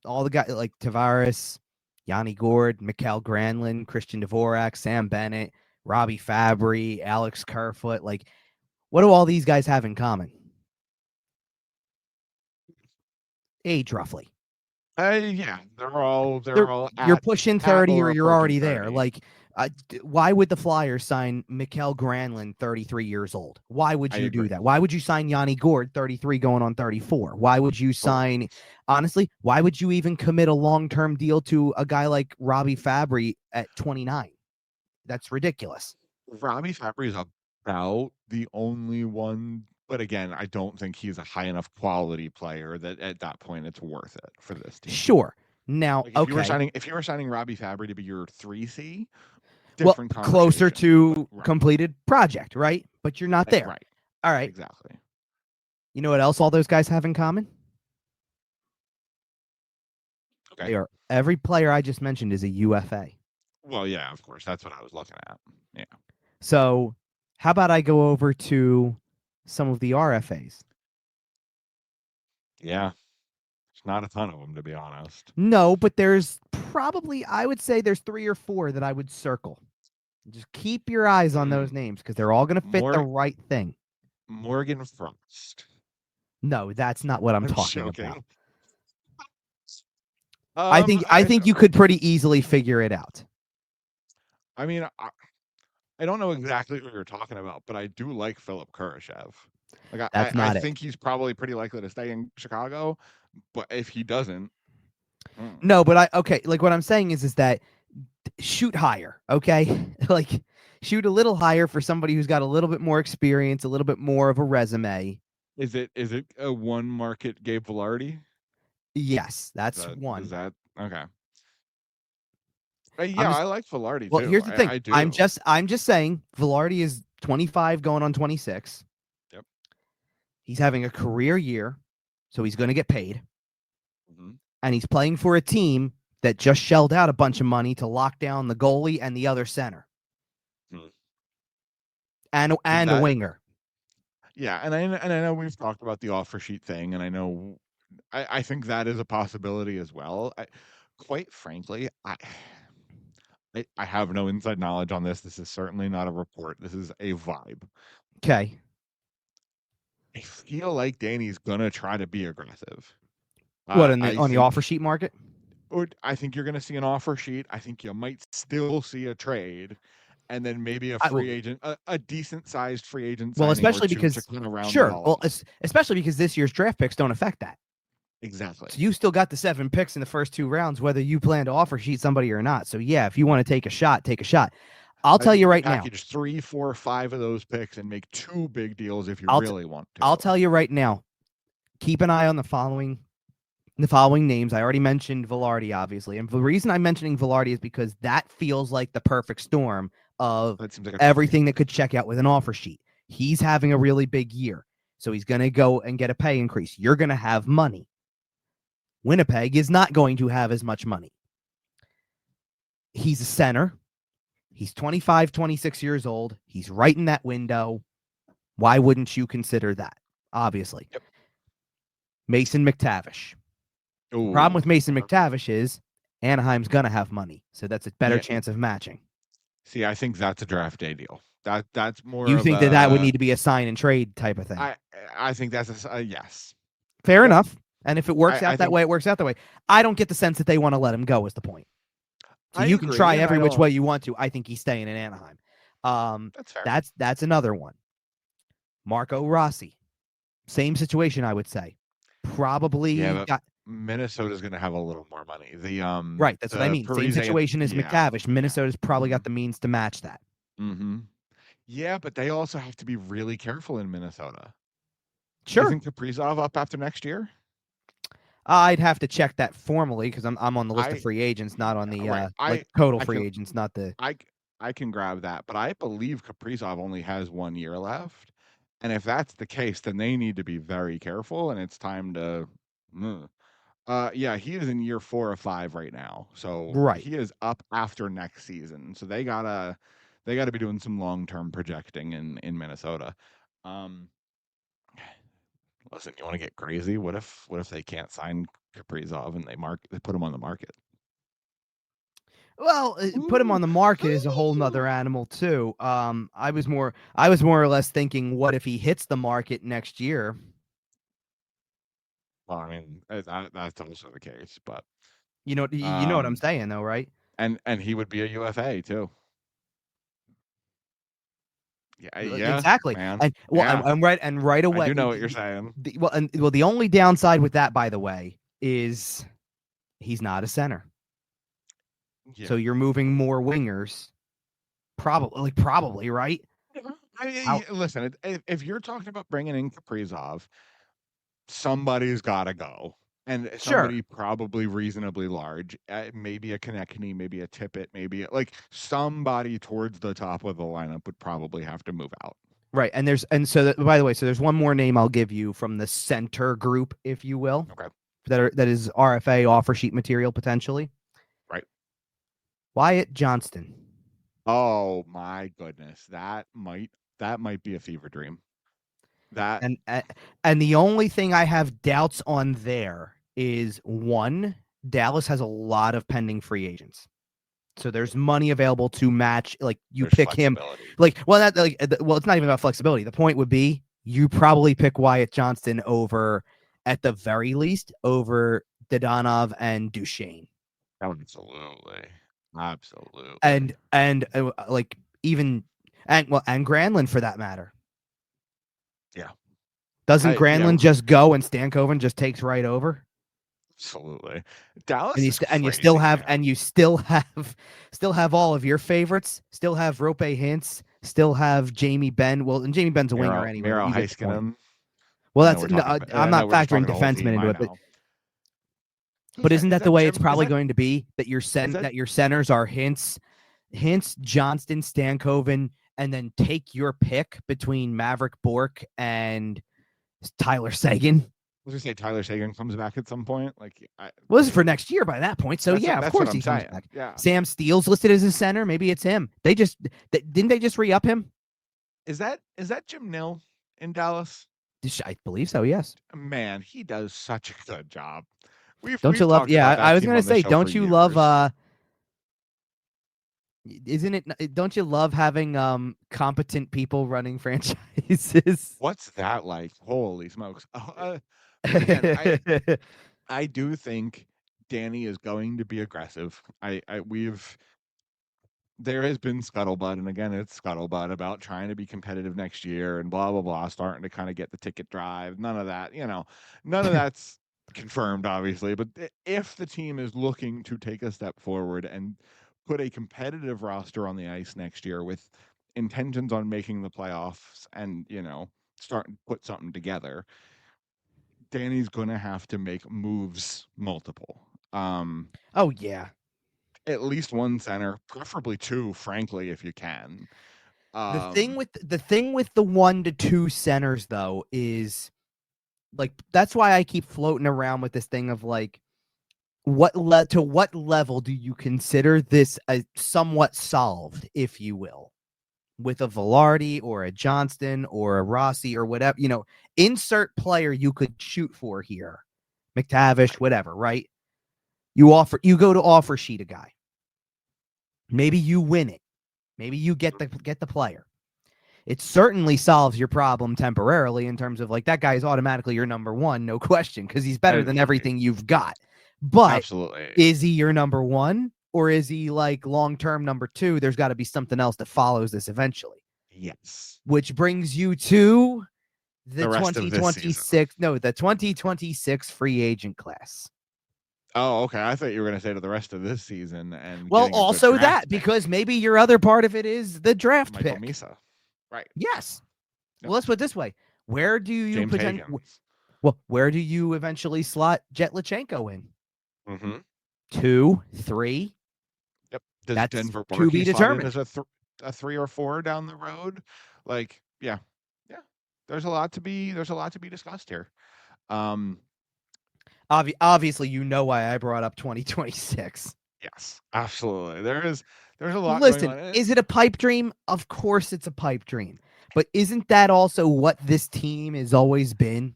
all the guys like Tavares, Yanni Gourde, Mikael Granlund, Christian Dvorak, Sam Bennett, Robbie Fabry, Alex Kerfoot. Like, what do all these guys have in common? Age, roughly. Yeah, they're all. You're pushing 30, or you're already 30. There. Like, Why would the Flyers sign Mikael Granlund, 33 years old? Why would you do that? Why would you sign Yanni Gourde, 33, going on 34? Why would you sign, honestly, why would you even commit a long-term deal to a guy like Robbie Fabry at 29? That's ridiculous. Robbie Fabry is about the only one, but again, I don't think he's a high enough quality player that at that point it's worth it for this team. Sure. Now, like if you were signing Robbie Fabry to be your 3C, different closer to completed project, right? But you're not there. Right. All right. Exactly. You know what else all those guys have in common? Okay. Every player I just mentioned is a UFA. Well, yeah, of course. That's what I was looking at. Yeah. So how about I go over to some of the RFAs? Yeah. There's not a ton of them, to be honest. No, but there's probably, I would say there's 3 or 4 that I would circle. Just keep your eyes on those names because they're all going to fit the right thing. Morgan Frost. No, that's not what I'm talking about. I think you could pretty easily figure it out. I mean, I don't know exactly what you're talking about, but I do like Philip Kurashev. Like I think he's probably pretty likely to stay in Chicago, but if he doesn't, no. But like what I'm saying is that shoot higher, okay? Like shoot a little higher for somebody who's got a little bit more experience, a little bit more of a resume. Is it a one market Gabe Vilardi? Yes, that's one. Is that okay? I like Vilardi well, too. Here's the thing. I do. I'm just saying Vilardi is 25 going on 26. Yep. He's having a career year, so he's going to get paid. And he's playing for a team that just shelled out a bunch of money to lock down the goalie and the other center. And a winger. Yeah, and I know we've talked about the offer sheet thing, and I know I think that is a possibility as well. Quite frankly, I have no inside knowledge on this. This is certainly not a report. This is a vibe. Okay. I feel like Danny's gonna try to be aggressive. What on the offer sheet market? I think you're gonna see an offer sheet. I think you might still see a trade, and then maybe a free agent, a decent sized free agent. Well, especially because especially because this year's draft picks don't affect that. Exactly. So you still got the 7 picks in the first 2 rounds, whether you plan to offer sheet somebody or not. So yeah, if you want to take a shot, take a shot. I'll tell you right now. Package 3, 4, 5 of those picks and make 2 big deals if you really want to. I'll tell you right now. Keep an eye on the following names. I already mentioned Vilardi, obviously, and the reason I'm mentioning Vilardi is because that feels like the perfect storm of everything that could check out with an offer sheet. He's having a really big year, so he's going to go and get a pay increase. You're going to have money. Winnipeg is not going to have as much money. He's a center. He's 25, 26 years old. He's right in that window. Why wouldn't you consider that? Obviously. Yep. Mason McTavish. Ooh. Problem with Mason McTavish is Anaheim's going to have money, so that's a better chance of matching. See, I think that's a draft day deal. That's more. You think that would need to be a sign and trade type of thing? I think that's a yes. Fair enough. And if it works out that way, it works out that way. I don't get the sense that they want to let him go is the point. So you can try every which way you want to. I think he's staying in Anaheim. That's fair. That's another one. Marco Rossi. Same situation, I would say. Probably Minnesota's going to have a little more money. Right, that's what I mean. Same situation as McTavish. Minnesota's probably got the means to match that. Mm-hmm. Yeah, but they also have to be really careful in Minnesota. Sure. Isn't Kaprizov up after next year? I'd have to check that formally because I'm on the list of free agents, not on the total free agents, not the. I can grab that, but I believe Kaprizov only has 1 year left, and if that's the case, then they need to be very careful, and it's time to. He is in year 4 or 5 right now, so he is up after next season. So they gotta be doing some long-term projecting in Minnesota. Listen, you want to get crazy? What if they can't sign Kaprizov and they put him on the market? Well, put him on the market is a whole nother animal too. I was more or less thinking, what if he hits the market next year? Well, I mean, that's also the case, but you know what I'm saying, though, right? And he would be a UFA too. Yeah, exactly. man. And I'm right. And right away, I do know what you're saying. The only downside with that, by the way, is he's not a center. Yeah. So you're moving more wingers, probably, right? Listen, if you're talking about bringing in Kaprizov, somebody's got to go. And somebody probably reasonably large, maybe a Konechny, maybe a Tippett, maybe like somebody towards the top of the lineup would probably have to move out. Right. By the way, there's one more name I'll give you from the center group, if you will. Okay. That is RFA offer sheet material potentially. Right. Wyatt Johnston. Oh my goodness. That might be a fever dream. And the only thing I have doubts on there is one, Dallas has a lot of pending free agents. So there's money available to match. Like you pick him. It's not even about flexibility. The point would be you probably pick Wyatt Johnston over, at the very least, over Dadonov and Duchesne. Absolutely. And Granlund for that matter. Yeah. Doesn't Granlund just go and Stankoven just takes right over? Absolutely. Dallas and you still have all of your favorites. Still have Rope Hintz. Still have Jamie Benn. Well, and Jamie Ben's a winger anyway. Miro Heiskanen. Well, I'm not factoring defensemen into it, but isn't that the way it's probably going to be? That your centers are Hintz, Johnston, Stankoven, and then take your pick between Maverick Bourque and Tyler Seguin. I was gonna say Tyler Seguin comes back at some point. This is for next year by that point. So of course he comes back. Yeah. Sam Steele's listed as a center. Maybe it's him. Didn't they just re-up him? Is that Jim Nill in Dallas? I believe so. Yes. Man, he does such a good job. Don't you love? Yeah, I was gonna say, don't you love? Don't you love having competent people running franchises? What's that like? Holy smokes. Again, I do think Danny is going to be aggressive. There has been scuttlebutt, and again, it's scuttlebutt about trying to be competitive next year and blah, blah, blah, starting to kind of get the ticket drive. None of that, none of that's confirmed, obviously. But if the team is looking to take a step forward and put a competitive roster on the ice next year with intentions on making the playoffs and, starting to put something together, Danny's going to have to make moves multiple. Oh, yeah. At least one center, preferably two, frankly, if you can. The thing with the 1 to 2 centers, though, is that's why I keep floating around with this thing of what level do you consider this somewhat solved, if you will, with a Velarde or a Johnston or a Rossi or whatever, insert player you could shoot for here, McTavish, whatever, right? You go to offer sheet a guy. Maybe you win it. Maybe you get the player. It certainly solves your problem temporarily in terms of that guy is automatically your number one, no question, because he's better than everything you've got. But absolutely, is he your number one, or is he long-term number two? There's got to be something else that follows this eventually. Yes. Which brings you to the 2026. No, the 2026 free agent class. Oh, okay. I thought you were going to say to the rest of this season, and also that because maybe your other part of it is the draft Michael pick. Misa, right? Yes. Yep. Well, let's put it this way: where do you where do you eventually slot Jetlachenko in? Mm-hmm. 2, 3. Yep. Does that's Denver to be determined. As a 3 or 4 down the road? Yeah. There's a lot to be discussed here. Obviously, why I brought up 2026. Yes, absolutely. There's a lot. Listen, going on. Is it a pipe dream? Of course, it's a pipe dream. But isn't that also what this team has always been?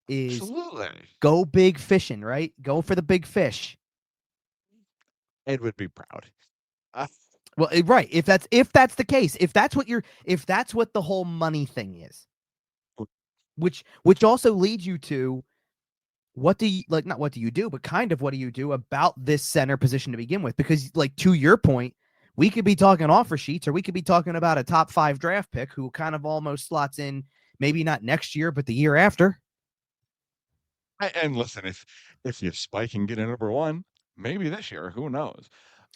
Is absolutely go big fishing, right? Go for the big fish. Ed would be proud. Well, right. If that's the case, if that's what the whole money thing is, which also leads you to. What do you not what do you do, but kind of what do you do about this center position to begin with? Because to your point, we could be talking offer sheets, or we could be talking about a top 5 draft pick who kind of almost slots in, maybe not next year, but the year after. And listen, if you spike and get a number 1, maybe this year, who knows?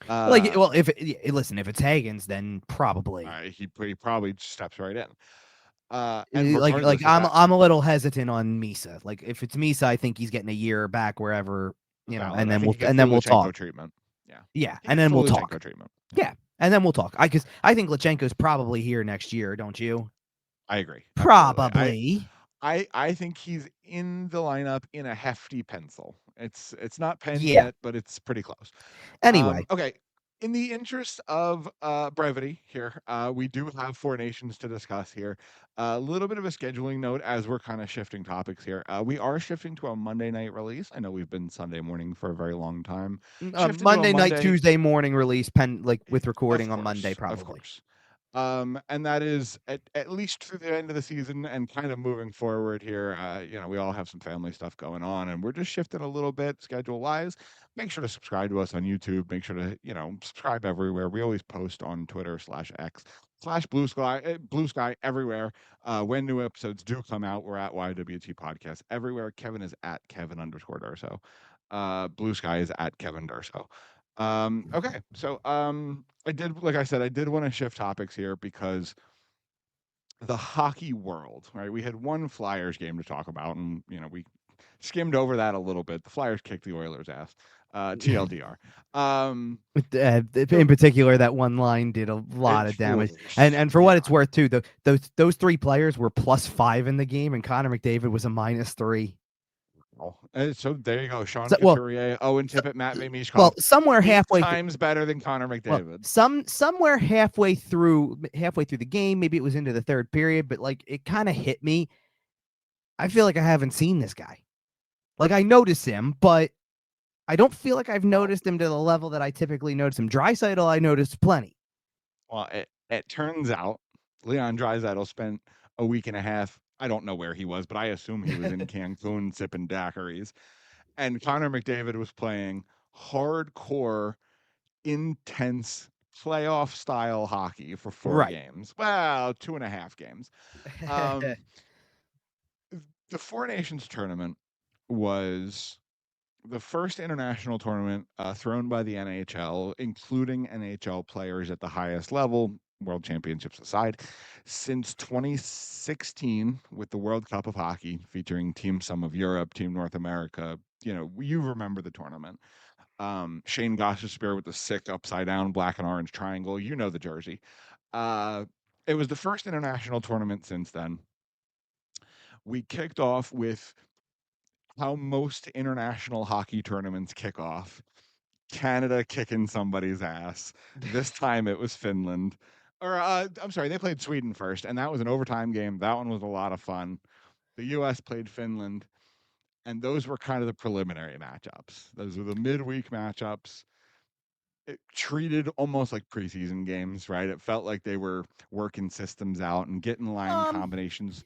Listen, if it's Hagens, then probably he probably steps right in. And like I'm a little hesitant on Misa. Like if it's Misa, I think he's getting a year back wherever, and then we'll talk. Treatment. Yeah, and then we'll talk. Treatment. Yeah, and then we'll talk. I think Lachenko's probably here next year, don't you? I agree. Probably. I think he's in the lineup in a hefty pencil. It's not penned yet, but it's pretty close. Anyway, okay. In the interest of brevity here, we do have 4 nations to discuss here. A little bit of a scheduling note as we're kind of shifting topics here. We are shifting to a Monday night release. I know we've been Sunday morning for a very long time. Monday night, Tuesday morning release, with recording on Monday, probably. Of course. And that is at least through the end of the season and kind of moving forward here. We all have some family stuff going on, and we're just shifting a little bit schedule-wise. Make sure to subscribe to us on YouTube. Make sure to, subscribe everywhere. We always post on Twitter /X/Blue Sky everywhere. When new episodes do come out, we're at YWT Podcast everywhere. Kevin is at Kevin_Durso. Blue Sky is at Kevin Durso. Okay, so I did want to shift topics here because the hockey world, right? We had one Flyers game to talk about, and we skimmed over that a little bit. The Flyers kicked the Oilers' ass. TLDR. In particular, that one line did a lot of damage. And for what it's worth, too, those 3 players were +5 in the game, and Connor McDavid was a -3. So there you go, Sean Couturier, Owen, Tippett, Matvei, Michkov. Well, somewhere halfway times better than Connor McDavid. Somewhere halfway through the game, maybe it was into the third period, but like it kind of hit me. I feel like I haven't seen this guy. Like I notice him, but I don't feel like I've noticed him to the level that I typically notice him. Draisaitl, I noticed plenty. Well, it turns out Leon Draisaitl spent a week and a half. I don't know where he was, but I assume he was in Cancun sipping daiquiris. And Connor McDavid was playing hardcore, intense playoff style hockey for 4 games. Well, 2.5 games. The 4 Nations tournament was the first international tournament thrown by the NHL, including NHL players at the highest level, World Championships aside, since 2016 with the World Cup of Hockey featuring Team Some of Europe, Team North America. You remember the tournament. Shane Gostisbehere with the sick upside down black and orange triangle. You know the jersey. It was the first international tournament since then. We kicked off with how most international hockey tournaments kick off. Canada kicking somebody's ass. This time it was Finland. I'm sorry, they played Sweden first, and that was an overtime game. That one was a lot of fun. The U.S. played Finland, and those were kind of the preliminary matchups. Those were the midweek matchups. It treated almost like preseason games, right? It felt like they were working systems out and getting line combinations.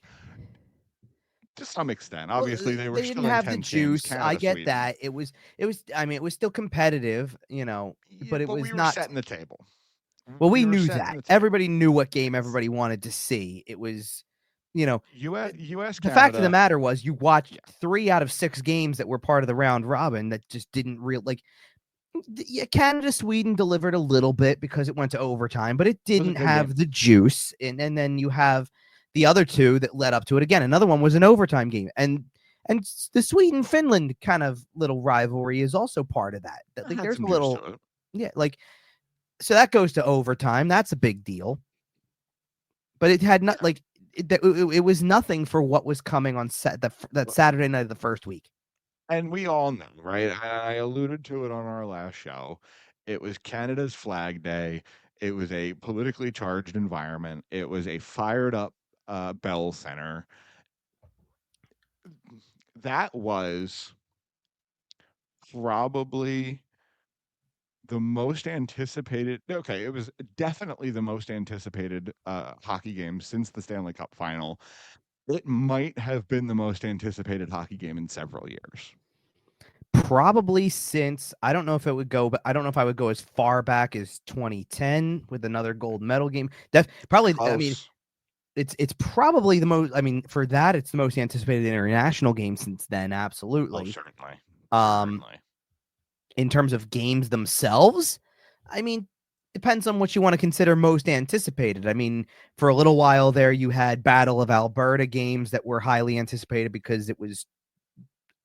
To some extent, obviously they didn't have the juice. Canada, I get Sweden. That it was. I mean, it was still competitive, but it was we were not setting the table. Well, we knew that. Everybody knew what game everybody wanted to see. It was, U.S. The fact of the matter was, you watched 3 out of 6 games that were part of the round robin that just didn't Canada, Sweden delivered a little bit because it went to overtime, but it didn't have the juice. And then you have the other 2 that led up to it. Again, another one was an overtime game, and the Sweden-Finland kind of little rivalry is also part of that. Like, there's a little, so that goes to overtime. That's a big deal. But it had not it was nothing for what was coming on that Saturday night of the first week. And we all know, right? I alluded to it on our last show. It was Canada's Flag Day. It was a politically charged environment. It was a fired up Bell Center. That was probably the most anticipated. Okay, it was definitely the most anticipated hockey game since the Stanley Cup final. It might have been the most anticipated hockey game in several years. probably since, I don't know if it would go, but I don't know if I would go as far back as 2010 with another gold medal game. That's probably, Close. I mean, it's probably the most, I mean, for that, it's the most anticipated international game since then. Absolutely. Oh, certainly. In terms of games themselves, I mean, depends on what you want to consider most anticipated. I mean, for a little while there, you had Battle of Alberta games that were highly anticipated because it was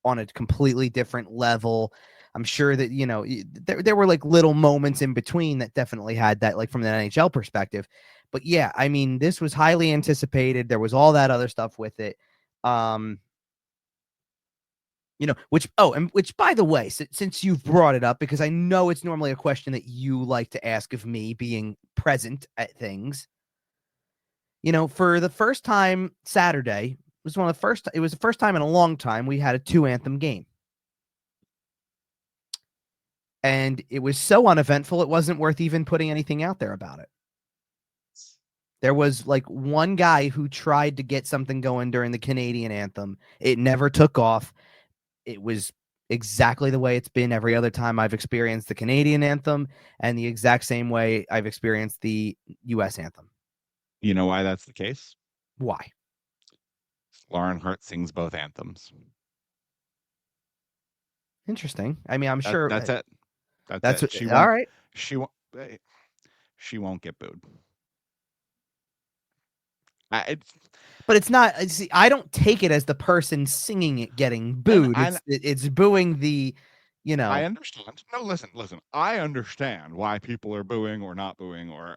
on a completely different level. I'm sure that, you know, there were like little moments in between that definitely had that, like from the NHL perspective. But yeah, I mean, this was highly anticipated. There was all that other stuff with it. You know, which by the way, since you've brought it up, because I know it's normally a question that you like to ask of me being present at things, you know, for the first time Saturday, it was the first time in a long time we had a 2-anthem game. And it was so uneventful, it wasn't worth even putting anything out there about it. There was like one guy who tried to get something going during the Canadian anthem. It never took off. It was exactly the way it's been every other time I've experienced the Canadian anthem, and the exact same way I've experienced the U.S. anthem. You know why that's the case? Why? Lauren Hart sings both anthems. Interesting. I mean, I'm sure that's it. That's it. All right. She won't get booed. But it's not. See, I don't take it as the person singing it getting booed. It's booing the, you know. I understand. No, listen. I understand why people are booing or not booing, or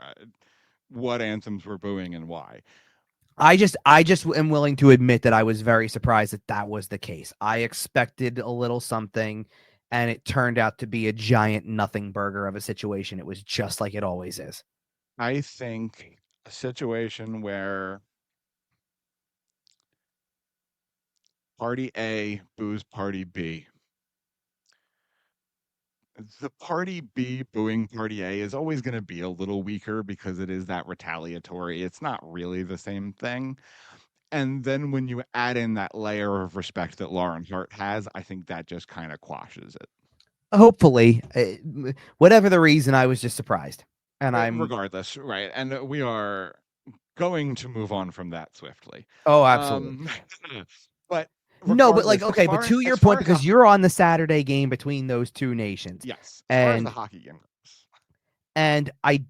what anthems were booing and why. I just am willing to admit that I was very surprised that was the case. I expected a little something, and it turned out to be a giant nothing burger of a situation. It was just like it always is. I think a situation where Party A boos Party B. The Party B booing Party A is always going to be a little weaker because it is that retaliatory. It's not really the same thing. And then when you add in that layer of respect that Lauren Hart has, I think that just kind of quashes it. Hopefully, whatever the reason, I was just surprised. And regardless, right? And we are going to move on from that swiftly. Oh, absolutely. But no, but like, okay, but to your point, because you're on the Saturday game between those two nations. Yes, as far as the hockey game goes. And I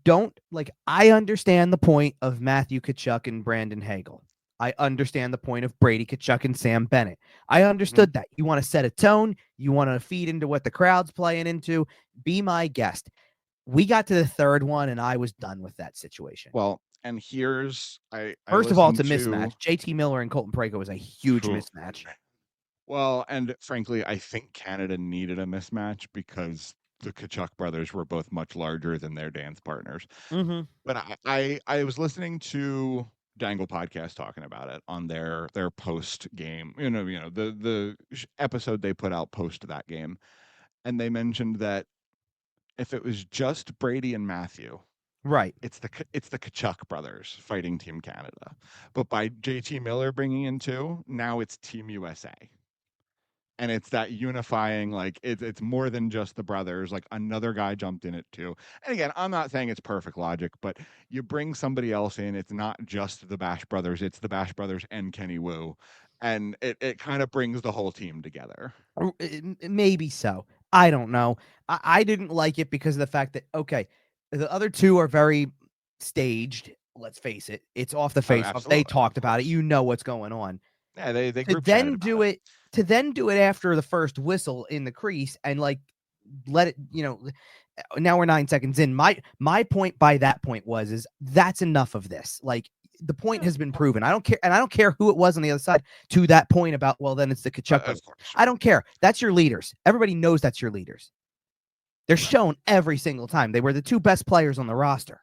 understand the point of Matthew Tkachuk and Brandon Hagel. I understand the point of Brady Tkachuk and Sam Bennett. I understood that. You want to set a tone. You want to feed into what the crowd's playing into. Be my guest. We got to the third one, and I was done with that situation. Well, and here's First of all, it's a mismatch. JT Miller and Colton Parayko was a huge mismatch. Well, and frankly, I think Canada needed a mismatch because the Tkachuk brothers were both much larger than their dance partners. Mm-hmm. But I was listening to Dangle podcast talking about it on their post game, you know, the episode they put out post that game, and they mentioned that if it was just Brady and Matthew, right, it's the Tkachuk brothers fighting Team Canada, but by JT Miller bringing in two, now it's Team USA. And it's that unifying, like it's more than just the brothers. Like another guy jumped in it too. And again, I'm not saying it's perfect logic, but you bring somebody else in. It's not just the Bash brothers. It's the Bash brothers and Kenny Wu, and it kind of brings the whole team together. Maybe so. I don't know. I didn't like it because of the fact that the other two are very staged. Let's face it. It's off the face off. They talked about it. You know what's going on. Yeah, they to then do it after the first whistle in the crease and like let it, you know, now we're 9 seconds in. My point by that point is that's enough of this. Like the point has been proven. I don't care. And I don't care who it was on the other side to that point about, well, then it's the Tkachuk. I don't care. That's your leaders. Everybody knows that's your leaders. They're shown every single time. They were the two best players on the roster.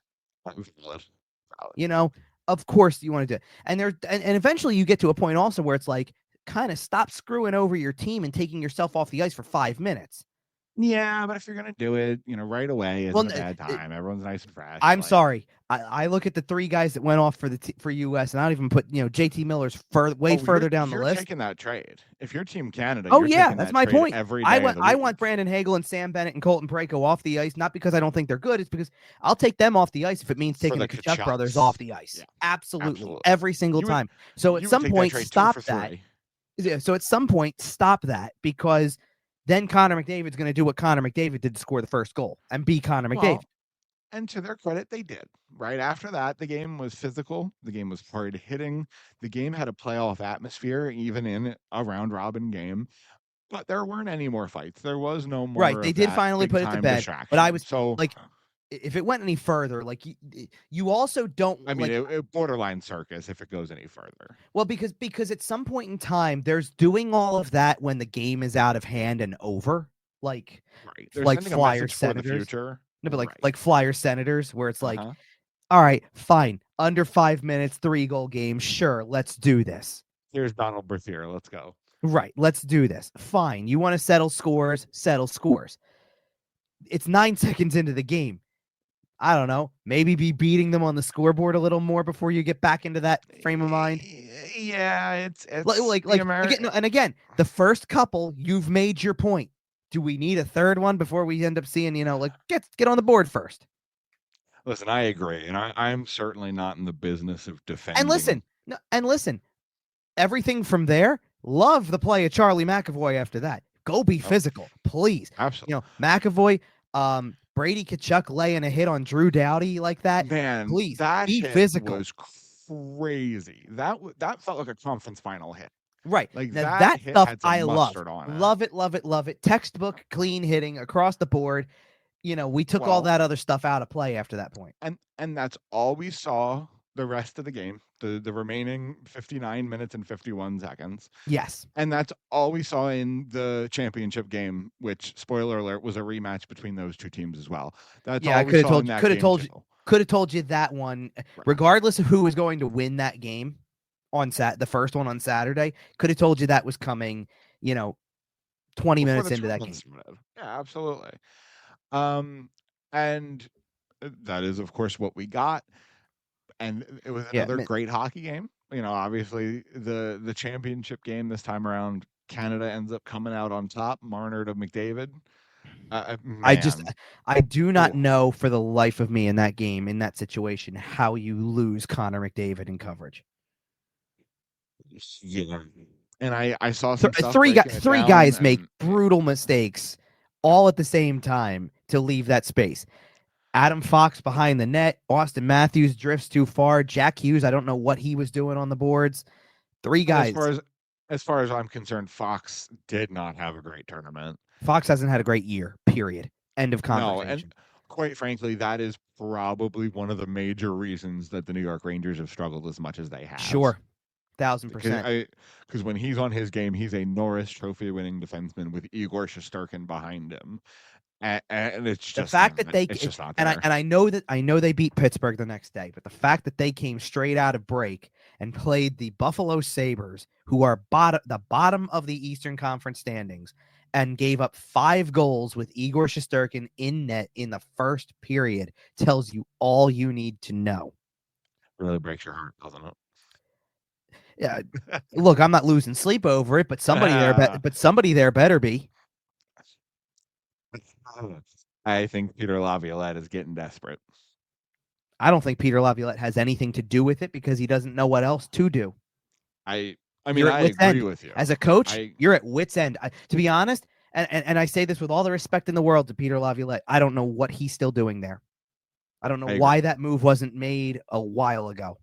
You know, of course you want to do it. And eventually you get to a point also where it's like, kind of stop screwing over your team and taking yourself off the ice for 5 minutes. Yeah, but if you're gonna do it, right away isn't a bad time. Everyone's nice and fresh. I'm sorry. I look at the 3 guys that went off for US, and I don't even put JT Miller's way further down the list. You're taking that trade. If you're Team Canada, oh you're yeah, taking that's that my trade point. every day of the week. I want Brandon Hagel and Sam Bennett and Colton Parayko off the ice, not because I don't think they're good. It's because I'll take them off the ice if it means taking the Tkachuk brothers off the ice. Yeah, absolutely. Every single time. So at some point, stop that. Yeah, so at some point, stop that, because then Connor McDavid's going to do what Connor McDavid did to score the first goal and be Connor McDavid. And to their credit, they did. Right after that, the game was physical. The game was hard hitting. The game had a playoff atmosphere, even in a round robin game. But there weren't any more fights. There was no more. Right. They did finally put it to bed. But I was like, if it went any further, like you also don't. I mean, it borderline circus if it goes any further. Well, because at some point in time, there's doing all of that when the game is out of hand and over, like Flyers, Senators. No, but like Flyers, Senators, where it's like, all right, fine, under 5 minutes, 3-goal game, sure, let's do this. Here's Donald Berthier, let's go. Right, let's do this. Fine, you want to settle scores, settle scores. It's 9 seconds into the game. I don't know, maybe be beating them on the scoreboard a little more before you get back into that frame of mind. Yeah, it's like and again, the first couple, you've made your point. Do we need a third one before we end up seeing, get on the board first? Listen, I agree, and I'm certainly not in the business of defending. And listen, everything from there. Love the play of Charlie McAvoy after that. Go be physical, please. Absolutely. McAvoy, Brady Tkachuk laying a hit on Drew Doughty like that. Man, please that be hit physical. Was crazy. That felt like a conference final hit. Right. Like now, that stuff I love. Love it. Textbook clean hitting across the board. We took all that other stuff out of play after that point. And that's all we saw the rest of the game, the remaining 59 minutes and 51 seconds. Yes. And that's all we saw in the championship game, which, spoiler alert, was a rematch between those two teams as well. That's all we saw in that game. Could have told you that one, regardless of who was going to win that game. The first one on Saturday, could have told you that was coming, 20 minutes into that game. Yeah, absolutely. And that is, of course, what we got. And it was another great hockey game. Obviously the championship game this time around, Canada ends up coming out on top. Marner to McDavid. I do not know for the life of me in that game, in that situation, how you lose Connor McDavid in coverage. Yeah, and I saw some three guys make brutal mistakes all at the same time to leave that space. Adam Fox behind the net. Austin Matthews drifts too far. Jack Hughes, I don't know what he was doing on the boards. 3 guys. As far as I'm concerned, Fox did not have a great tournament. Fox hasn't had a great year, period. End of conversation. No, and quite frankly, that is probably one of the major reasons that the New York Rangers have struggled as much as they have. Sure. 1,000%. Because when he's on his game, he's a Norris Trophy winning defenseman with Igor Shesterkin behind him. And it's just the fact that it's just not there. And I know they beat Pittsburgh the next day, but the fact that they came straight out of break and played the Buffalo Sabres, who are the bottom of the Eastern Conference standings, and gave up 5 goals with Igor Shesterkin in net in the first period, tells you all you need to know. It really breaks your heart, doesn't it? Yeah. Look, I'm not losing sleep over it, but somebody there better be. I think Peter Laviolette is getting desperate. I don't think Peter Laviolette has anything to do with it because he doesn't know what else to do. I agree with you. As a coach, you're at wit's end. To be honest, and I say this with all the respect in the world to Peter Laviolette, I don't know what he's still doing there. I don't know why that move wasn't made a while ago.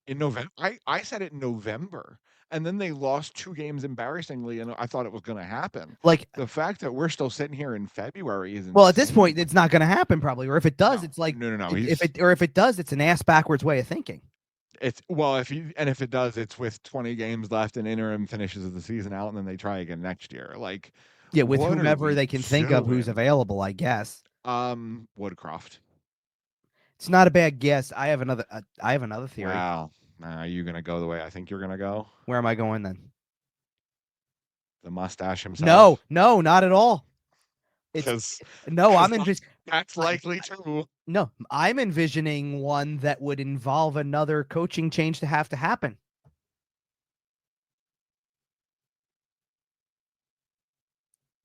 In November, I said it in November, and then they lost 2 games embarrassingly, and I thought it was going to happen. Like the fact that we're still sitting here in February is insane. Well, at this point, it's not going to happen probably, or if it does, it's like no. If it does, it's an ass backwards way of thinking. If it does, it's with 20 games left and interim finishes of the season out, and then they try again next year. Like with whomever they can think of who's available, I guess. Woodcroft. It's not a bad guess. I have another theory. Wow. Are you going to go the way I think you're going to go? Where am I going then? The mustache himself? No, not at all. That's likely true. No, I'm envisioning one that would involve another coaching change to happen.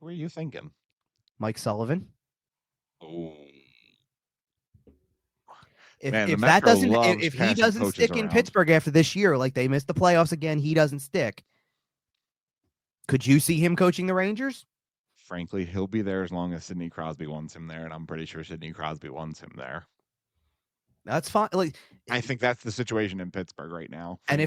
Who are you thinking? Mike Sullivan. Oh. If he doesn't stick in Pittsburgh after this year, like they missed the playoffs again, he doesn't stick. Could you see him coaching the Rangers? Frankly, he'll be there as long as Sidney Crosby wants him there, and I'm pretty sure Sidney Crosby wants him there. That's fine. Like, I think that's the situation in Pittsburgh right now. Frankly.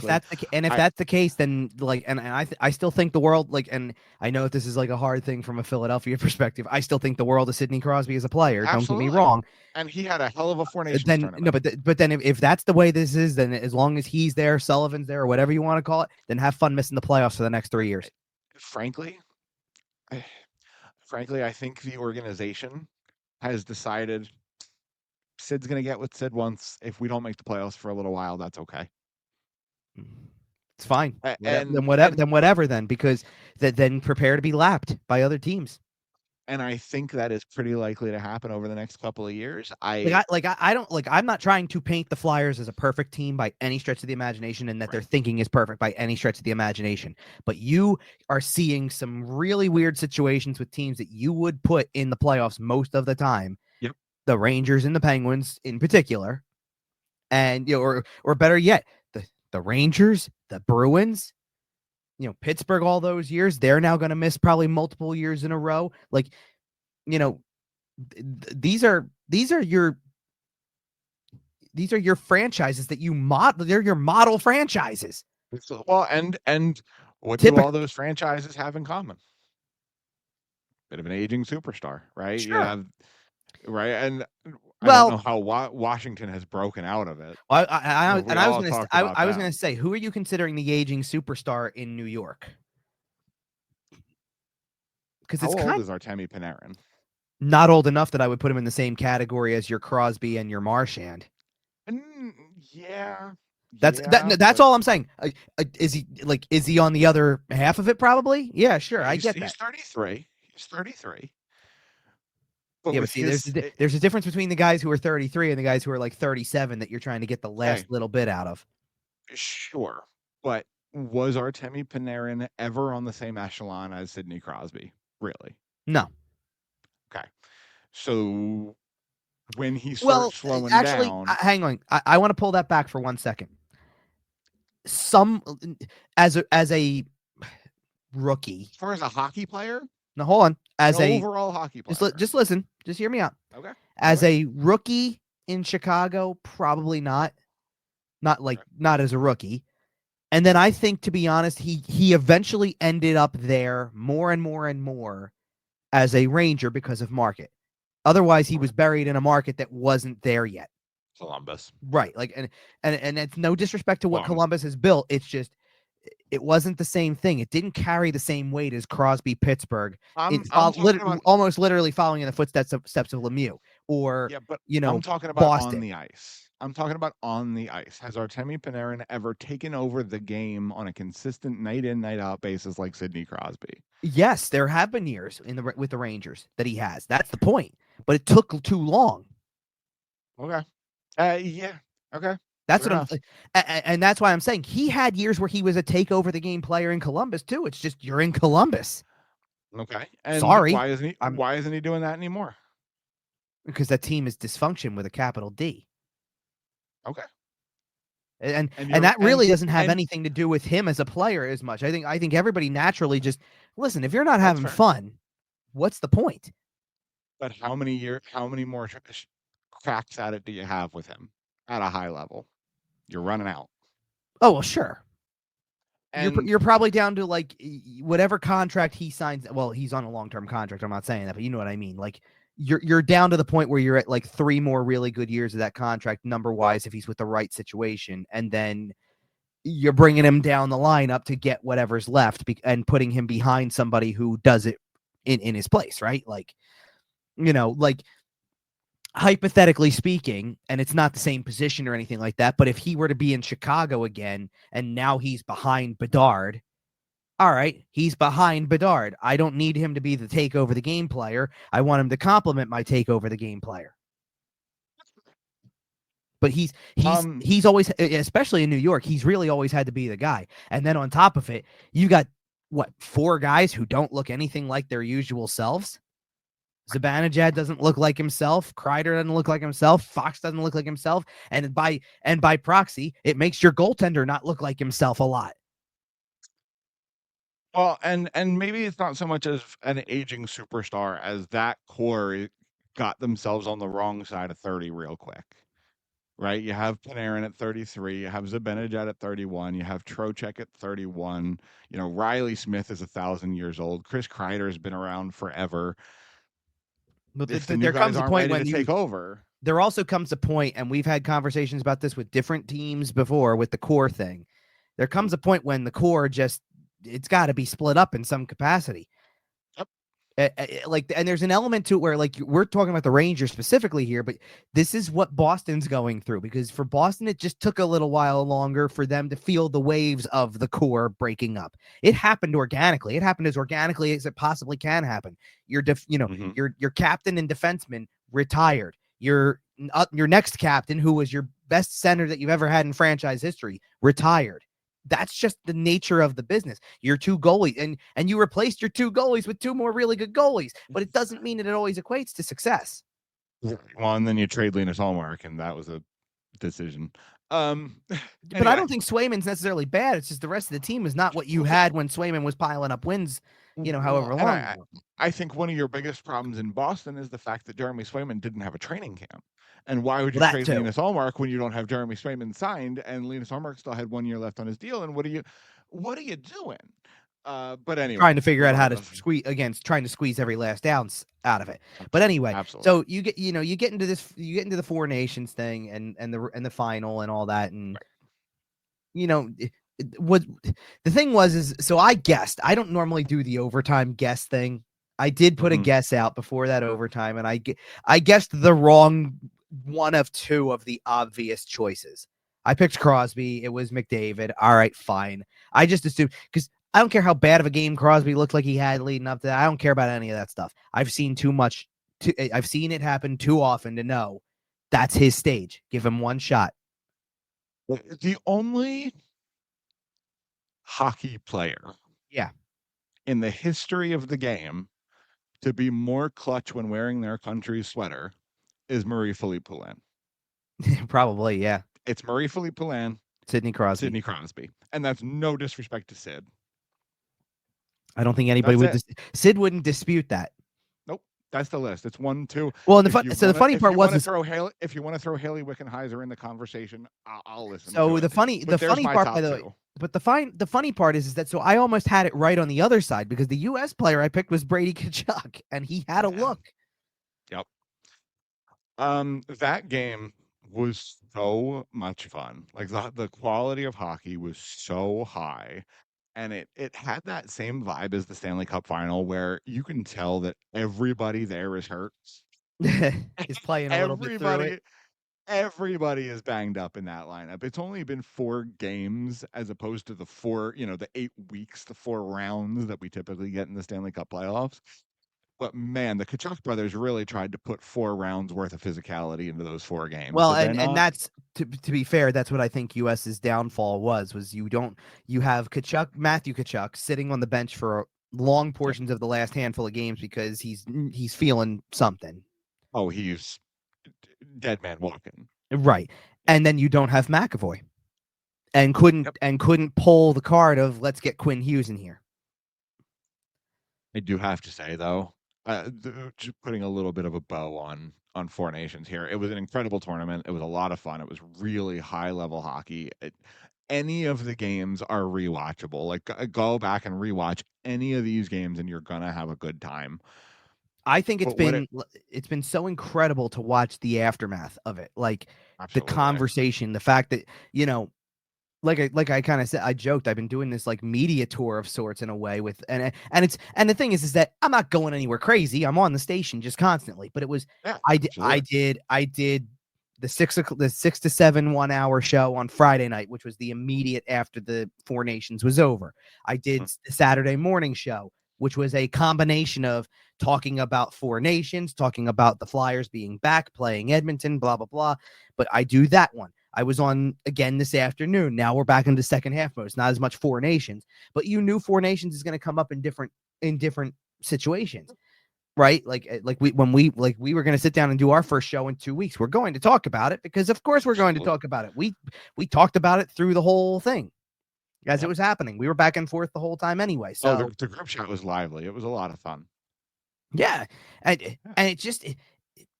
And if that's the case, then like, and I still think the world, like, and I know this is like a hard thing from a Philadelphia perspective. I still think the world of Sidney Crosby as a player. Absolutely. Don't get me wrong. And he had a hell of a Four Nations tournament. No, but then if that's the way this is, then as long as he's there, Sullivan's there, or whatever you want to call it, then have fun missing the playoffs for the next 3 years. Frankly, I think the organization has decided Sid's going to get what Sid wants. If we don't make the playoffs for a little while, that's okay. It's fine. Then whatever, because then prepare to be lapped by other teams. And I think that is pretty likely to happen over the next couple of years. I'm not trying to paint the Flyers as a perfect team by any stretch of the imagination, and that their thinking is perfect by any stretch of the imagination. But you are seeing some really weird situations with teams that you would put in the playoffs most of the time. Yep. The Rangers and the Penguins in particular, and or better yet, the Rangers, the Bruins. Pittsburgh all those years, they're now going to miss probably multiple years in a row. Like, these are your franchises that you model. They're your model franchises. Well, and what do all those franchises have in common? Bit of an aging superstar, right? Sure. Right. And I don't know how Washington has broken out of it. I was going to say, who are you considering the aging superstar in New York? Because how old is Artemi Panarin? Not old enough that I would put him in the same category as your Crosby and your Marchand. Yeah. That's all I'm saying. Is he on the other half of it? Probably. Yeah, sure. I get that. He's 33. But yeah, but see, there's a difference between the guys who are 33 and the guys who are like 37 that you're trying to get the last little bit out of. Sure. But was Artemi Panarin ever on the same echelon as Sidney Crosby? Really? No. Okay. So when he starts slowing down... hang on. I want to pull that back for 1 second. As a rookie. As far as a hockey player? Now, hold on. As an overall hockey player. Just listen. Just hear me out. Okay. As a rookie in Chicago, probably not. Not as a rookie. And then I think, to be honest, he eventually ended up there more and more and more as a Ranger because of market. Otherwise, he was buried in a market that wasn't there yet. Columbus. Right. Like, and it's no disrespect to what Columbus has built. It's just, it wasn't the same thing. It didn't carry the same weight as Crosby, Pittsburgh. Almost literally following in the footsteps of Lemieux I'm talking about Boston. On the ice. I'm talking about on the ice. Has Artemi Panarin ever taken over the game on a consistent night in, night out basis like Sidney Crosby? Yes, there have been years with the Rangers that he has. That's the point. But it took too long. Okay. Yeah. Okay. That's what I'm, and that's why I'm saying he had years where he was a take over the game player in Columbus too. It's just you're in Columbus. Okay. And sorry, why isn't he doing that anymore? Because that team is dysfunction with a capital D. Okay. And that really doesn't have anything to do with him as a player as much. I think everybody naturally just listen. If you're not having fun, what's the point? But how many more cracks at it do you have with him at a high level? You're running out. Oh, well, sure. And you're probably down to like whatever contract he signs. Well, he's on a long-term contract. I'm not saying that, but you know what I mean. Like you're down to the point where you're at like 3 more really good years of that contract number-wise if he's with the right situation, and then you're bringing him down the lineup to get whatever's left and putting him behind somebody who does it in his place, right? Like, like hypothetically speaking, and it's not the same position or anything like that, but if he were to be in Chicago again and now he's behind Bedard, all right, he's behind Bedard. I don't need him to be the take over the game player. I want him to complement my take over the game player. But he's always, especially in New York, he's really always had to be the guy. And then on top of it, you got what, 4 guys who don't look anything like their usual selves. Zibanejad doesn't look like himself. Kreider doesn't look like himself. Fox doesn't look like himself. And by proxy, it makes your goaltender not look like himself a lot. Well, and maybe it's not so much as an aging superstar as that core got themselves on the wrong side of 30 real quick. Right? You have Panarin at 33, you have Zibanejad at 31, you have Trocheck at 31, you know, Riley Smith is 1,000 years old, Chris Kreider has been around forever. But there comes a point when take over. There also comes a point, and we've had conversations about this with different teams before with the core thing. There comes a point when the core it's got to be split up in some capacity. And there's an element to it where, like, we're talking about the Rangers specifically here, but this is what Boston's going through, because for Boston, it just took a little while longer for them to feel the waves of the core breaking up. It happened organically. It happened as organically as it possibly can happen. Your captain and defenseman retired. Your next captain, who was your best center that you've ever had in franchise history, retired. That's just the nature of the business. Your 2 goalies, and you replaced your 2 goalies with 2 more really good goalies, but it doesn't mean that it always equates to success. Well, and then you trade Linus Ullmark, and that was a decision. But I don't think Swayman's necessarily bad. It's just the rest of the team is not what you had when Swayman was piling up wins, however long. I think one of your biggest problems in Boston is the fact that Jeremy Swayman didn't have a training camp. And why would you trade Linus Ullmark when you don't have Jeremy Swayman signed, and Linus Ullmark still had 1 year left on his deal? And what are you doing? But anyway, trying to figure out how to trying to squeeze every last ounce out of it. But anyway, absolutely. So you get into the 4 nations thing and the final and all that, and what the thing was so I guessed. I don't normally do the overtime guess thing. I did put a guess out before that overtime, and I guessed the wrong one of 2 of the obvious choices. I picked Crosby. It was McDavid. All right, fine. I just assumed, because I don't care how bad of a game Crosby looked like he had leading up to that. I don't care about any of that stuff. I've seen too much. I've seen it happen too often to know that's his stage. Give him 1 shot. The only hockey player, in the history of the game to be more clutch when wearing their country's sweater is Marie-Philippe Poulin. Probably, yeah. It's Marie-Philippe Poulin, Sidney Crosby. And that's no disrespect to Sid. I don't think anybody would. Sid wouldn't dispute that. Nope, that's the list. It's 1, 2. Well, the funny part was, if you want to throw Haley Wickenheiser in the conversation, I'll listen. So the funny part, by the way, but the funny part is that, so I almost had it right on the other side, because the U.S. player I picked was Brady Tkachuk, and he had a look. Yep. That game was so much fun. Like, the quality of hockey was so high, and it had that same vibe as the Stanley Cup final, where you can tell that everybody there is hurt. He's playing a little bit through it. Everybody is banged up in that lineup. It's only been 4 games as opposed to the 8 weeks, the 4 rounds that we typically get in the Stanley Cup playoffs. But man, the Tkachuk brothers really tried to put 4 rounds worth of physicality into those 4 games. Well, and that's to be fair, that's what I think US's downfall was you have Matthew Tkachuk sitting on the bench for long portions of the last handful of games because he's feeling something. Oh, he's dead man walking. Right. And then you don't have McAvoy. And couldn't pull the card of let's get Quinn Hughes in here. I do have to say, though, putting a little bit of a bow on 4 Nations here, it was an incredible tournament. It was a lot of fun. It was really high-level hockey. Any of the games are rewatchable. Like, go back and rewatch any of these games, and you're gonna have a good time. I think it's been so incredible to watch the aftermath of it, like absolutely. The conversation, the fact that like I kind of said, I joked, I've been doing this like media tour of sorts in a way with, and the thing is that I'm not going anywhere crazy. I'm on the station just constantly, but it was, I did the 6 to 7 1 hour show on Friday night, which was the immediate after the Four Nations was over. I did the Saturday morning show, which was a combination of talking about Four Nations, talking about the Flyers being back, playing Edmonton, blah, blah, blah. But I do that one. I was on again this afternoon. Now we're back into second half mode. It's not as much Four Nations, but you knew Four Nations is going to come up in different situations. Right? Like we were going to sit down and do our first show in 2 weeks. We're going to talk about it because of course we're going to talk about it. We talked about it through the whole thing as it was happening. We were back and forth the whole time anyway. So the group chat was lively. It was a lot of fun. Yeah. And it just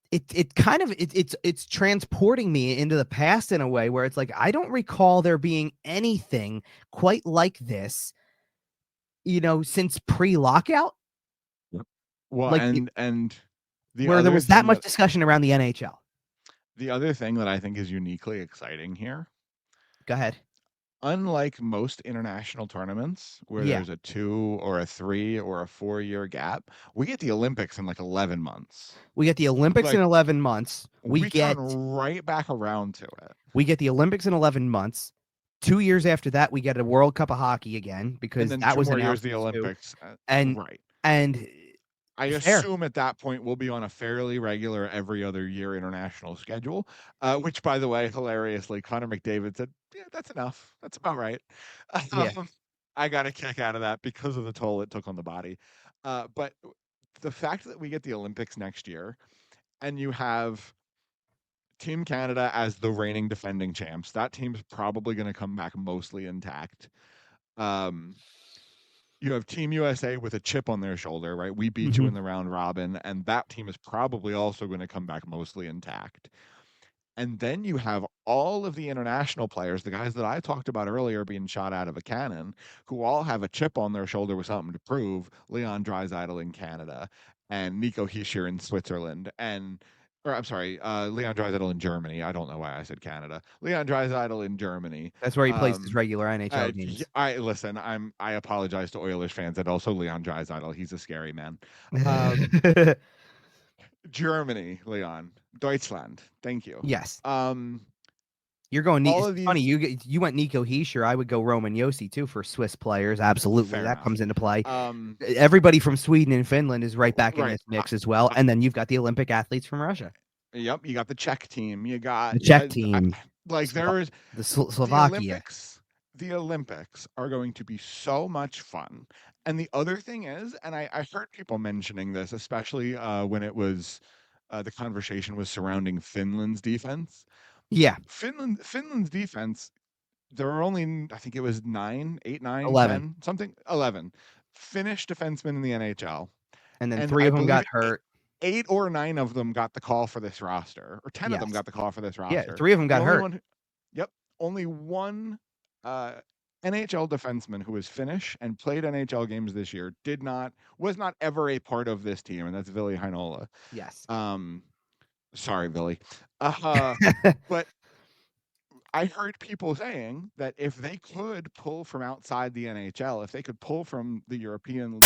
it's transporting me into the past in a way where it's like I don't recall there being anything quite like this, since pre-lockout. Well, like and where there was that much discussion around the NHL. The other thing that I think is uniquely exciting here. Go ahead. Unlike most international tournaments where there's a 2 or a 3 or a 4-year gap, we get the Olympics in like 11 months. We get the Olympics in 11 months. We get right back around to it. We get the Olympics in 11 months. 2 years after that, we get a World Cup of Hockey again because that was announced. The Olympics. And I assume at that point we'll be on a fairly regular every other year international schedule, which, by the way, hilariously, Connor McDavid said, yeah, that's enough. That's about right. I got a kick out of that because of the toll it took on the body. But the fact that we get the Olympics next year and you have Team Canada as the reigning defending champs, that team's probably going to come back mostly intact. You have Team USA with a chip on their shoulder, right? We beat you in the round robin, and that team is probably also going to come back mostly intact. And then you have all of the international players, the guys that I talked about earlier being shot out of a cannon, who all have a chip on their shoulder with something to prove. Leon Draisaitl in Canada, and Nico Hischier in Switzerland, Leon Draisaitl in Germany. I don't know why I said Canada. Leon Draisaitl in Germany. That's where he plays his regular NHL games. I apologize to Oilers fans and also Leon Draisaitl. He's a scary man. Germany, Leon. Deutschland. Thank you. Yes. You're going. Funny. You went Nico Hischier. I would go Roman Josi too for Swiss players. Absolutely, that enough. Comes into play. Everybody from Sweden and Finland is right back in this mix as well. And then you've got the Olympic athletes from Russia. Yep, you got the Czech team. You got the Czech team. There's the Slovakia. The Olympics are going to be so much fun. And the other thing is, and I heard people mentioning this, especially when it was the conversation was surrounding Finland's defense. Yeah. Finland's defense, there were only, I think it was 11 Finnish defensemen in the NHL. And then 3 of them got hurt. 8 or 9 of them got the call for this roster, or 10 of them got the call for this roster. Yeah, 3 of them got hurt. Only one NHL defenseman who is Finnish and played NHL games this year was not ever a part of this team, and that's Ville Heinola. Yes. Sorry, Billy. But I heard people saying that if they could pull from outside the NHL, if they could pull from the European League,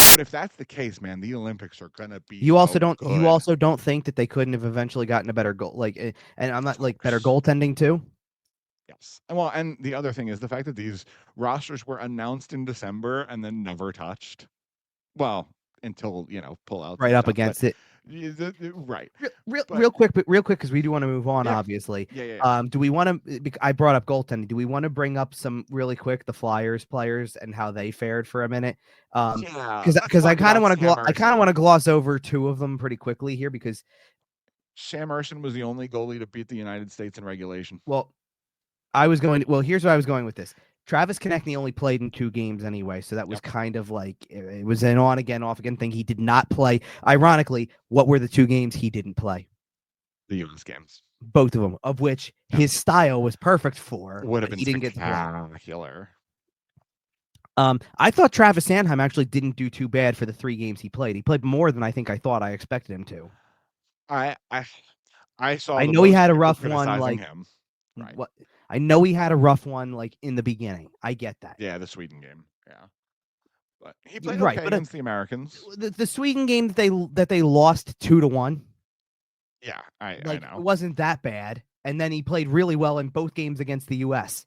but if that's the case, man, the Olympics are gonna be. You also don't think that they couldn't have eventually gotten a better goal, and I'm not better goaltending too. Yes. Well, and the other thing is the fact that these rosters were announced in December and then never touched. Well, until pull out right up against it. Right. Real quick, because we do want to move on. Obviously. Yeah. Do we want to? I brought up goaltending. Do we want to bring up some really quick the Flyers players and how they fared for a minute? Because I kind of want to gloss over 2 of them pretty quickly here because Sam Ersson was the only goalie to beat the United States in regulation. Well, here's where I was going with this. Travis Konechny only played in 2 games anyway, so that was kind of it was an on again, off again thing. He did not play. Ironically, what were the 2 games he didn't play? The U.S. games. Both of them, of which his style was perfect for. Would have been he didn't get spectacular. I thought Travis Sanheim actually didn't do too bad for the 3 games he played. He played more than I thought I expected him to. I saw. I know he had a rough one. Him. Right. What I know he had a rough one like in the beginning. I get that. Yeah, the Sweden game. Yeah. But he played Right, okay but against the Americans. The Sweden game that they lost 2-1. Yeah, I Like know. it wasn't that bad. And then he played really well in both games against the US.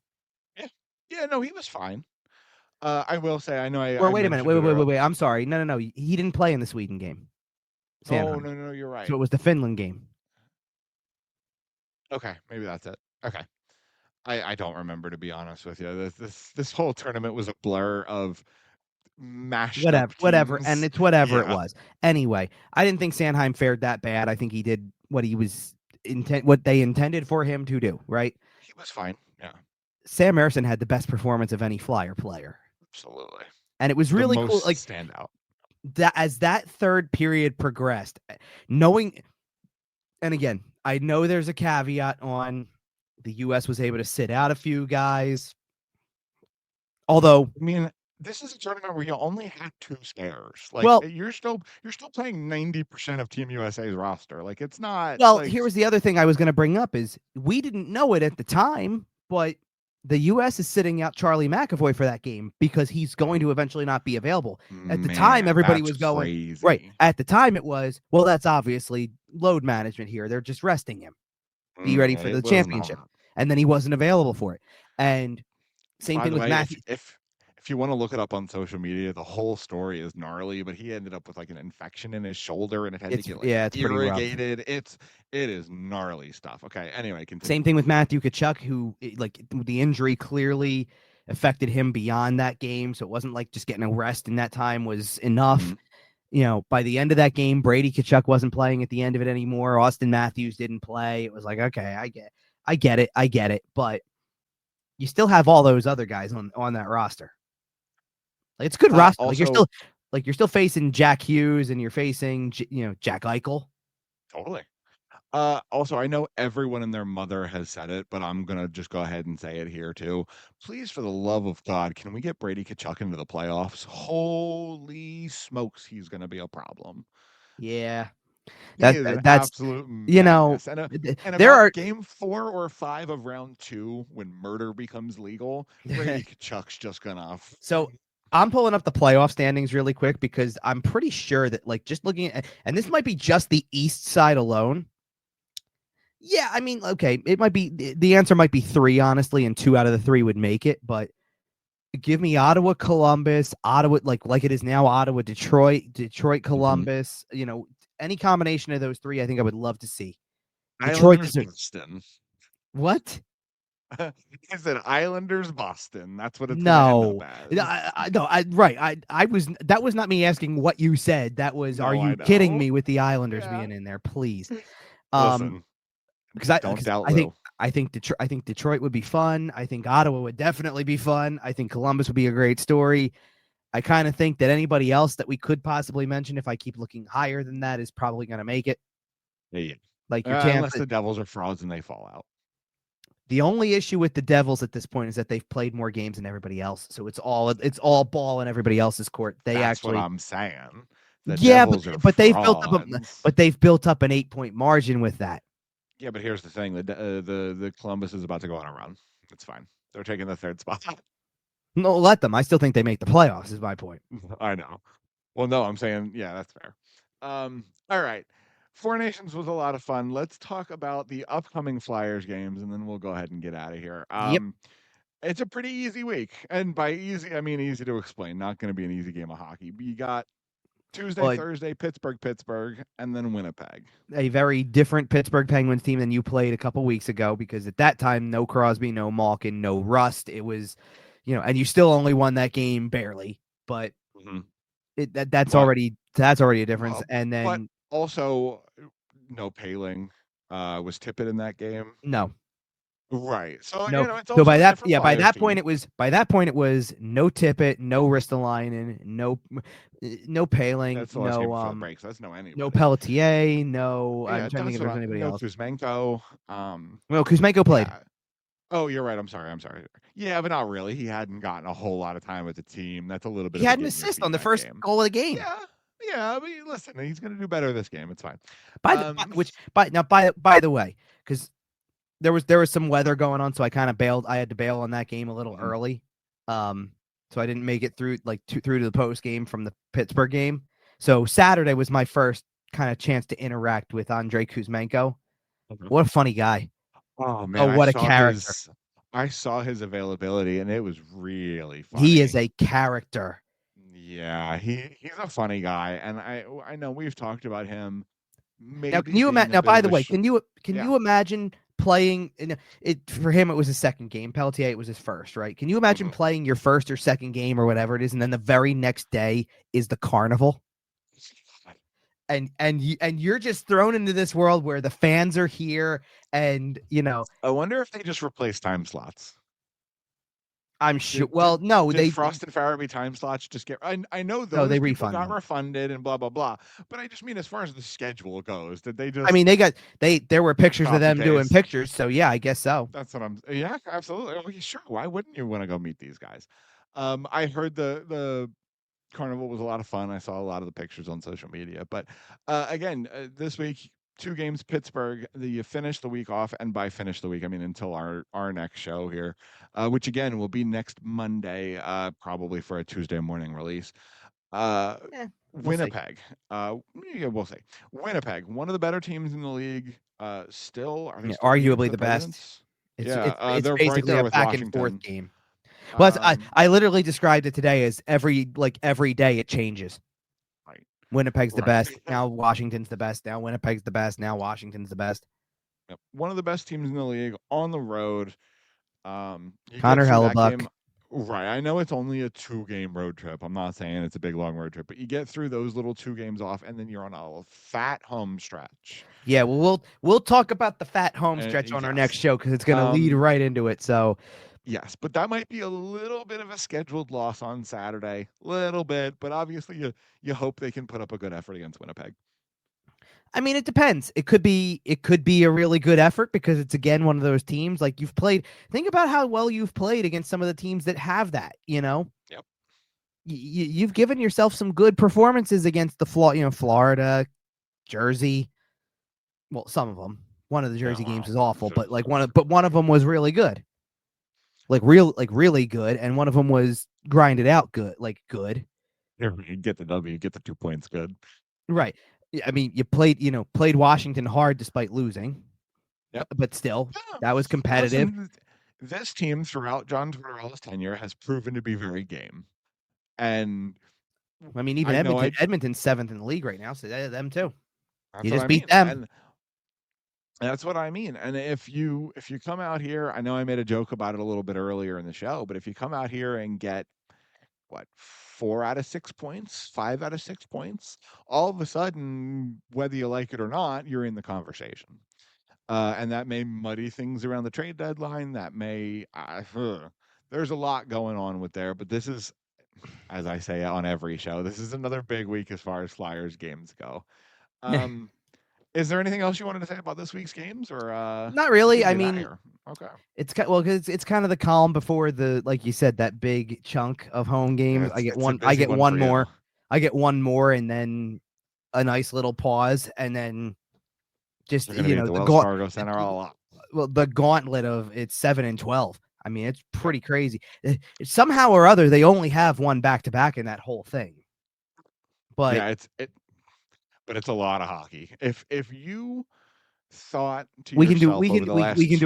Yeah, no, he was fine. I will say, I know Or I wait a minute. Wait. I'm sorry. No. He didn't play in the Sweden game. Oh, Sanheim. no, you're right. So it was the Finland game. Okay, maybe that's it. Okay. I don't remember, to be honest with you. This whole tournament was a blur of mashed up Whatever. teams. And it's whatever it was. Anyway, I didn't think Sanheim fared that bad. I think he did what what they intended for him to do, right? He was fine. Yeah. Sam Emerson had the best performance of any Flyer player. Absolutely. And it was really cool. Like standout. That as that third period progressed, knowing, and again, I know there's a caveat on the US was able to sit out a few guys. Although, I mean, this is a tournament where you only had 2 spares. Like, well, you're still playing 90% of Team USA's roster. Like, it's not. Well, like, here was the other thing I was going to bring up is we didn't know it at the time, but the U.S. is sitting out Charlie McAvoy for that game because he's going to eventually not be ready. At the time, everybody was going crazy. Right. At the time, it was, well, that's obviously load management here. They're just resting him. Be ready for the championship. And then he wasn't available for it. And same thing with Matthew. If you want to look it up on social media, the whole story is gnarly, but he ended up with like an infection in his shoulder and it had to get like irrigated. It is gnarly stuff. Okay. Anyway, continue. Same thing with Matthew Tkachuk, who like the injury clearly affected him beyond that game. So it wasn't like just getting a rest in that time was enough. Mm-hmm. You know, by the end of that game, Brady Tkachuk wasn't playing at the end of it anymore. Austin Matthews didn't play. It was like, okay, I get it. But you still have all those other guys on that roster. Like, it's a good roster. Also, you're still facing Jack Hughes and you're facing Jack Eichel. Totally. Also, I know everyone and their mother has said it, but I'm gonna just go ahead and say it here too. Please, for the love of God, can we get Brady Tkachuk into the playoffs? Holy smokes, he's gonna be a problem. Yeah. That's absolute madness. And there are game 4 or 5 of round 2 when murder becomes legal. Brady Tkachuk's just gonna. So I'm pulling up the playoff standings really quick because I'm pretty sure that like just looking at, and this might be just the East side alone. Yeah, I mean, okay, it might be the answer might be 3 honestly, and 2 out of the 3 would make it, but give me Ottawa, Columbus, Ottawa like it is now, Ottawa, Detroit, Columbus. Mm-hmm. Any combination of those 3, I think I would love to see. Detroit, Boston. What? I said Islanders, Boston. That's what it's no. That was not me asking what you said. That was, are you kidding me with the Islanders being in there? Please. Listen, because I think Detroit would be fun. I think Ottawa would definitely be fun. I think Columbus would be a great story. I kind of think that anybody else that we could possibly mention, if I keep looking higher than that, is probably going to make it. Yeah. Like unless the Devils are frauds and they fall out. The only issue with the Devils at this point is that they've played more games than everybody else, so it's all ball in everybody else's court. That's what I'm saying. But they've built up an 8-point margin with that. Yeah, but here's the thing: the Columbus is about to go on a run. It's fine. They're taking the 3rd spot. No, let them. I still think they make the playoffs. Is my point. I know. Well, no, I'm saying that's fair. All right. 4 Nations was a lot of fun. Let's talk about the upcoming Flyers games, and then we'll go ahead and get out of here. Yep. It's a pretty easy week, and by easy, I mean easy to explain. Not going to be an easy game of hockey. You got Tuesday, Thursday, Pittsburgh, and then Winnipeg. A very different Pittsburgh Penguins team than you played a couple weeks ago, because at that time, no Crosby, no Malkin, no Rust. It was, and you still only won that game barely, but that's already a difference. And then, but also, no Paling. Was Tippett in that game? No. Right. So no. It's also by that point it was no Tippett, no Ristolainen, no Paling, that's the last game before the break, so that's no anybody. No Pelletier, no. I'm trying to think if there's anybody else. Kuzmenko. Well, Kuzmenko played. Yeah. Oh, you're right. I'm sorry. Yeah, but not really. He hadn't gotten a whole lot of time with the team. That's a little bit. He had an assist on the first goal of the game. Yeah. I mean, listen, he's going to do better this game. It's fine. By the way, because there was some weather going on, so I kind of bailed. I had to bail on that game a little early. So I didn't make it through through to the post game from the Pittsburgh game. So Saturday was my first kind of chance to interact with Andrei Kuzmenko. What a funny guy. Oh man, what a character. I saw his availability and it was really funny. He is a character. Yeah, he's a funny guy, and I know we've talked about him. Maybe now, can you imagine? Now, by the way, can you imagine playing? It for him, it was his second game. Pelletier, it was his first, right? Can you imagine playing your first or second game or whatever it is, and then the very next day is the carnival, and you're just thrown into this world where the fans are here, and I wonder if they just replace time slots. I'm sure. Did Frost and Farabee time slots just get? I know those people got refunded and blah blah blah. But I just mean as far as the schedule goes, did they just? I mean, there were pictures of them doing pictures, so yeah, I guess so. That's what I'm. Yeah, absolutely. Oh, sure. Why wouldn't you want to go meet these guys? I heard the carnival was a lot of fun. I saw a lot of the pictures on social media. But again, this week, 2 games, Pittsburgh. You finish the week off, and by finish the week, I mean until our next show here, which again will be next Monday, probably for a Tuesday morning release. Winnipeg. We'll see. Winnipeg, one of the better teams in the league. Still, arguably the best. It's basically a back and forth game. Well, I literally described it today as every day it changes. Right. Winnipeg's the best. Now Washington's the best. Now Winnipeg's the best. Now Washington's the best. Yep. One of the best teams in the league on the road. Connor Hellebuck. Right. I know it's only a 2-game road trip. I'm not saying it's a big long road trip, but you get through those little 2 games off, and then you're on a fat home stretch. Yeah, well, we'll talk about the fat home stretch on our next show because it's going to lead right into it. So. Yes, but that might be a little bit of a scheduled loss on Saturday. Little bit, but obviously you hope they can put up a good effort against Winnipeg. I mean, it depends. It could be a really good effort because it's again one of those teams like you've played. Think about how well you've played against some of the teams that have that. Yep. You've given yourself some good performances against the Florida, Jersey. Well, some of them. One of the Jersey games is awful, but one of them was really good. Really good, and one of them was grinded out good, good. You get the W, you get the 2 points good. Right. I mean, you played Washington hard despite losing. Yep. But still, that was competitive. Listen, this team throughout John Tortorella's tenure has proven to be very game. And I mean, even Edmonton's 7th in the league right now, so them too. You just beat them. And that's what I mean. And if you come out here, I know I made a joke about it a little bit earlier in the show, but if you come out here and get 4 out of 6 points, 5 out of 6 points, all of a sudden, whether you like it or not, you're in the conversation. And that may muddy things around the trade deadline. That may, there's a lot going on with there, but this is, as I say on every show, this is another big week as far as Flyers games go. Is there anything else you wanted to say about this week's games, or not really? I mean, okay, it's because it's kind of the calm before the, like you said, that big chunk of home games. Yeah, I get one more. I get one more, and then a nice little pause, and then just the Wells Fargo Center a lot. Well, the gauntlet of it's 7 and 12. I mean, it's pretty crazy. Somehow or other, they only have one back-to-back in that whole thing. But yeah, but it's a lot of hockey. If you thought we can do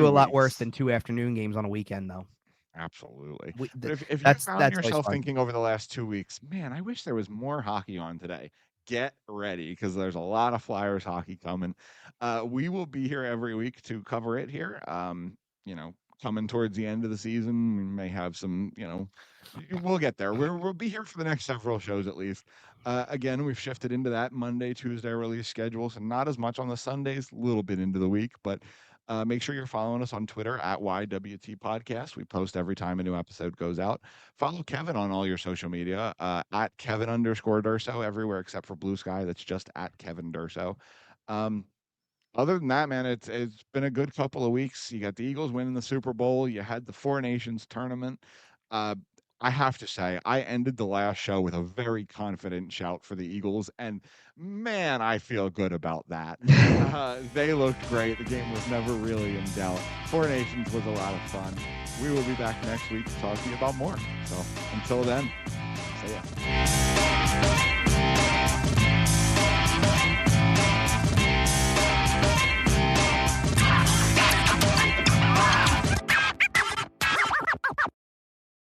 a lot worse than 2 afternoon games on a weekend, though. Absolutely. But if you found yourself thinking over the last 2 weeks, man, I wish there was more hockey on today. Get ready because there's a lot of Flyers hockey coming. We will be here every week to cover it here. Coming towards the end of the season, we may have some, we'll get there. We'll be here for the next several shows at least. Again, we've shifted into that Monday, Tuesday release schedule, so not as much on the Sundays, a little bit into the week, but make sure you're following us on Twitter at YWT Podcast. We post every time a new episode goes out. Follow Kevin on all your social media at Kevin_Durso everywhere except for Blue Sky. That's just at Kevin Durso. Other than that, man, it's been a good couple of weeks. You got the Eagles winning the Super Bowl. You had the Four Nations tournament. I have to say, I ended the last show with a very confident shout for the Eagles, and man, I feel good about that. They looked great. The game was never really in doubt. Four Nations was a lot of fun. We will be back next week to talk to you about more. So until then, see ya.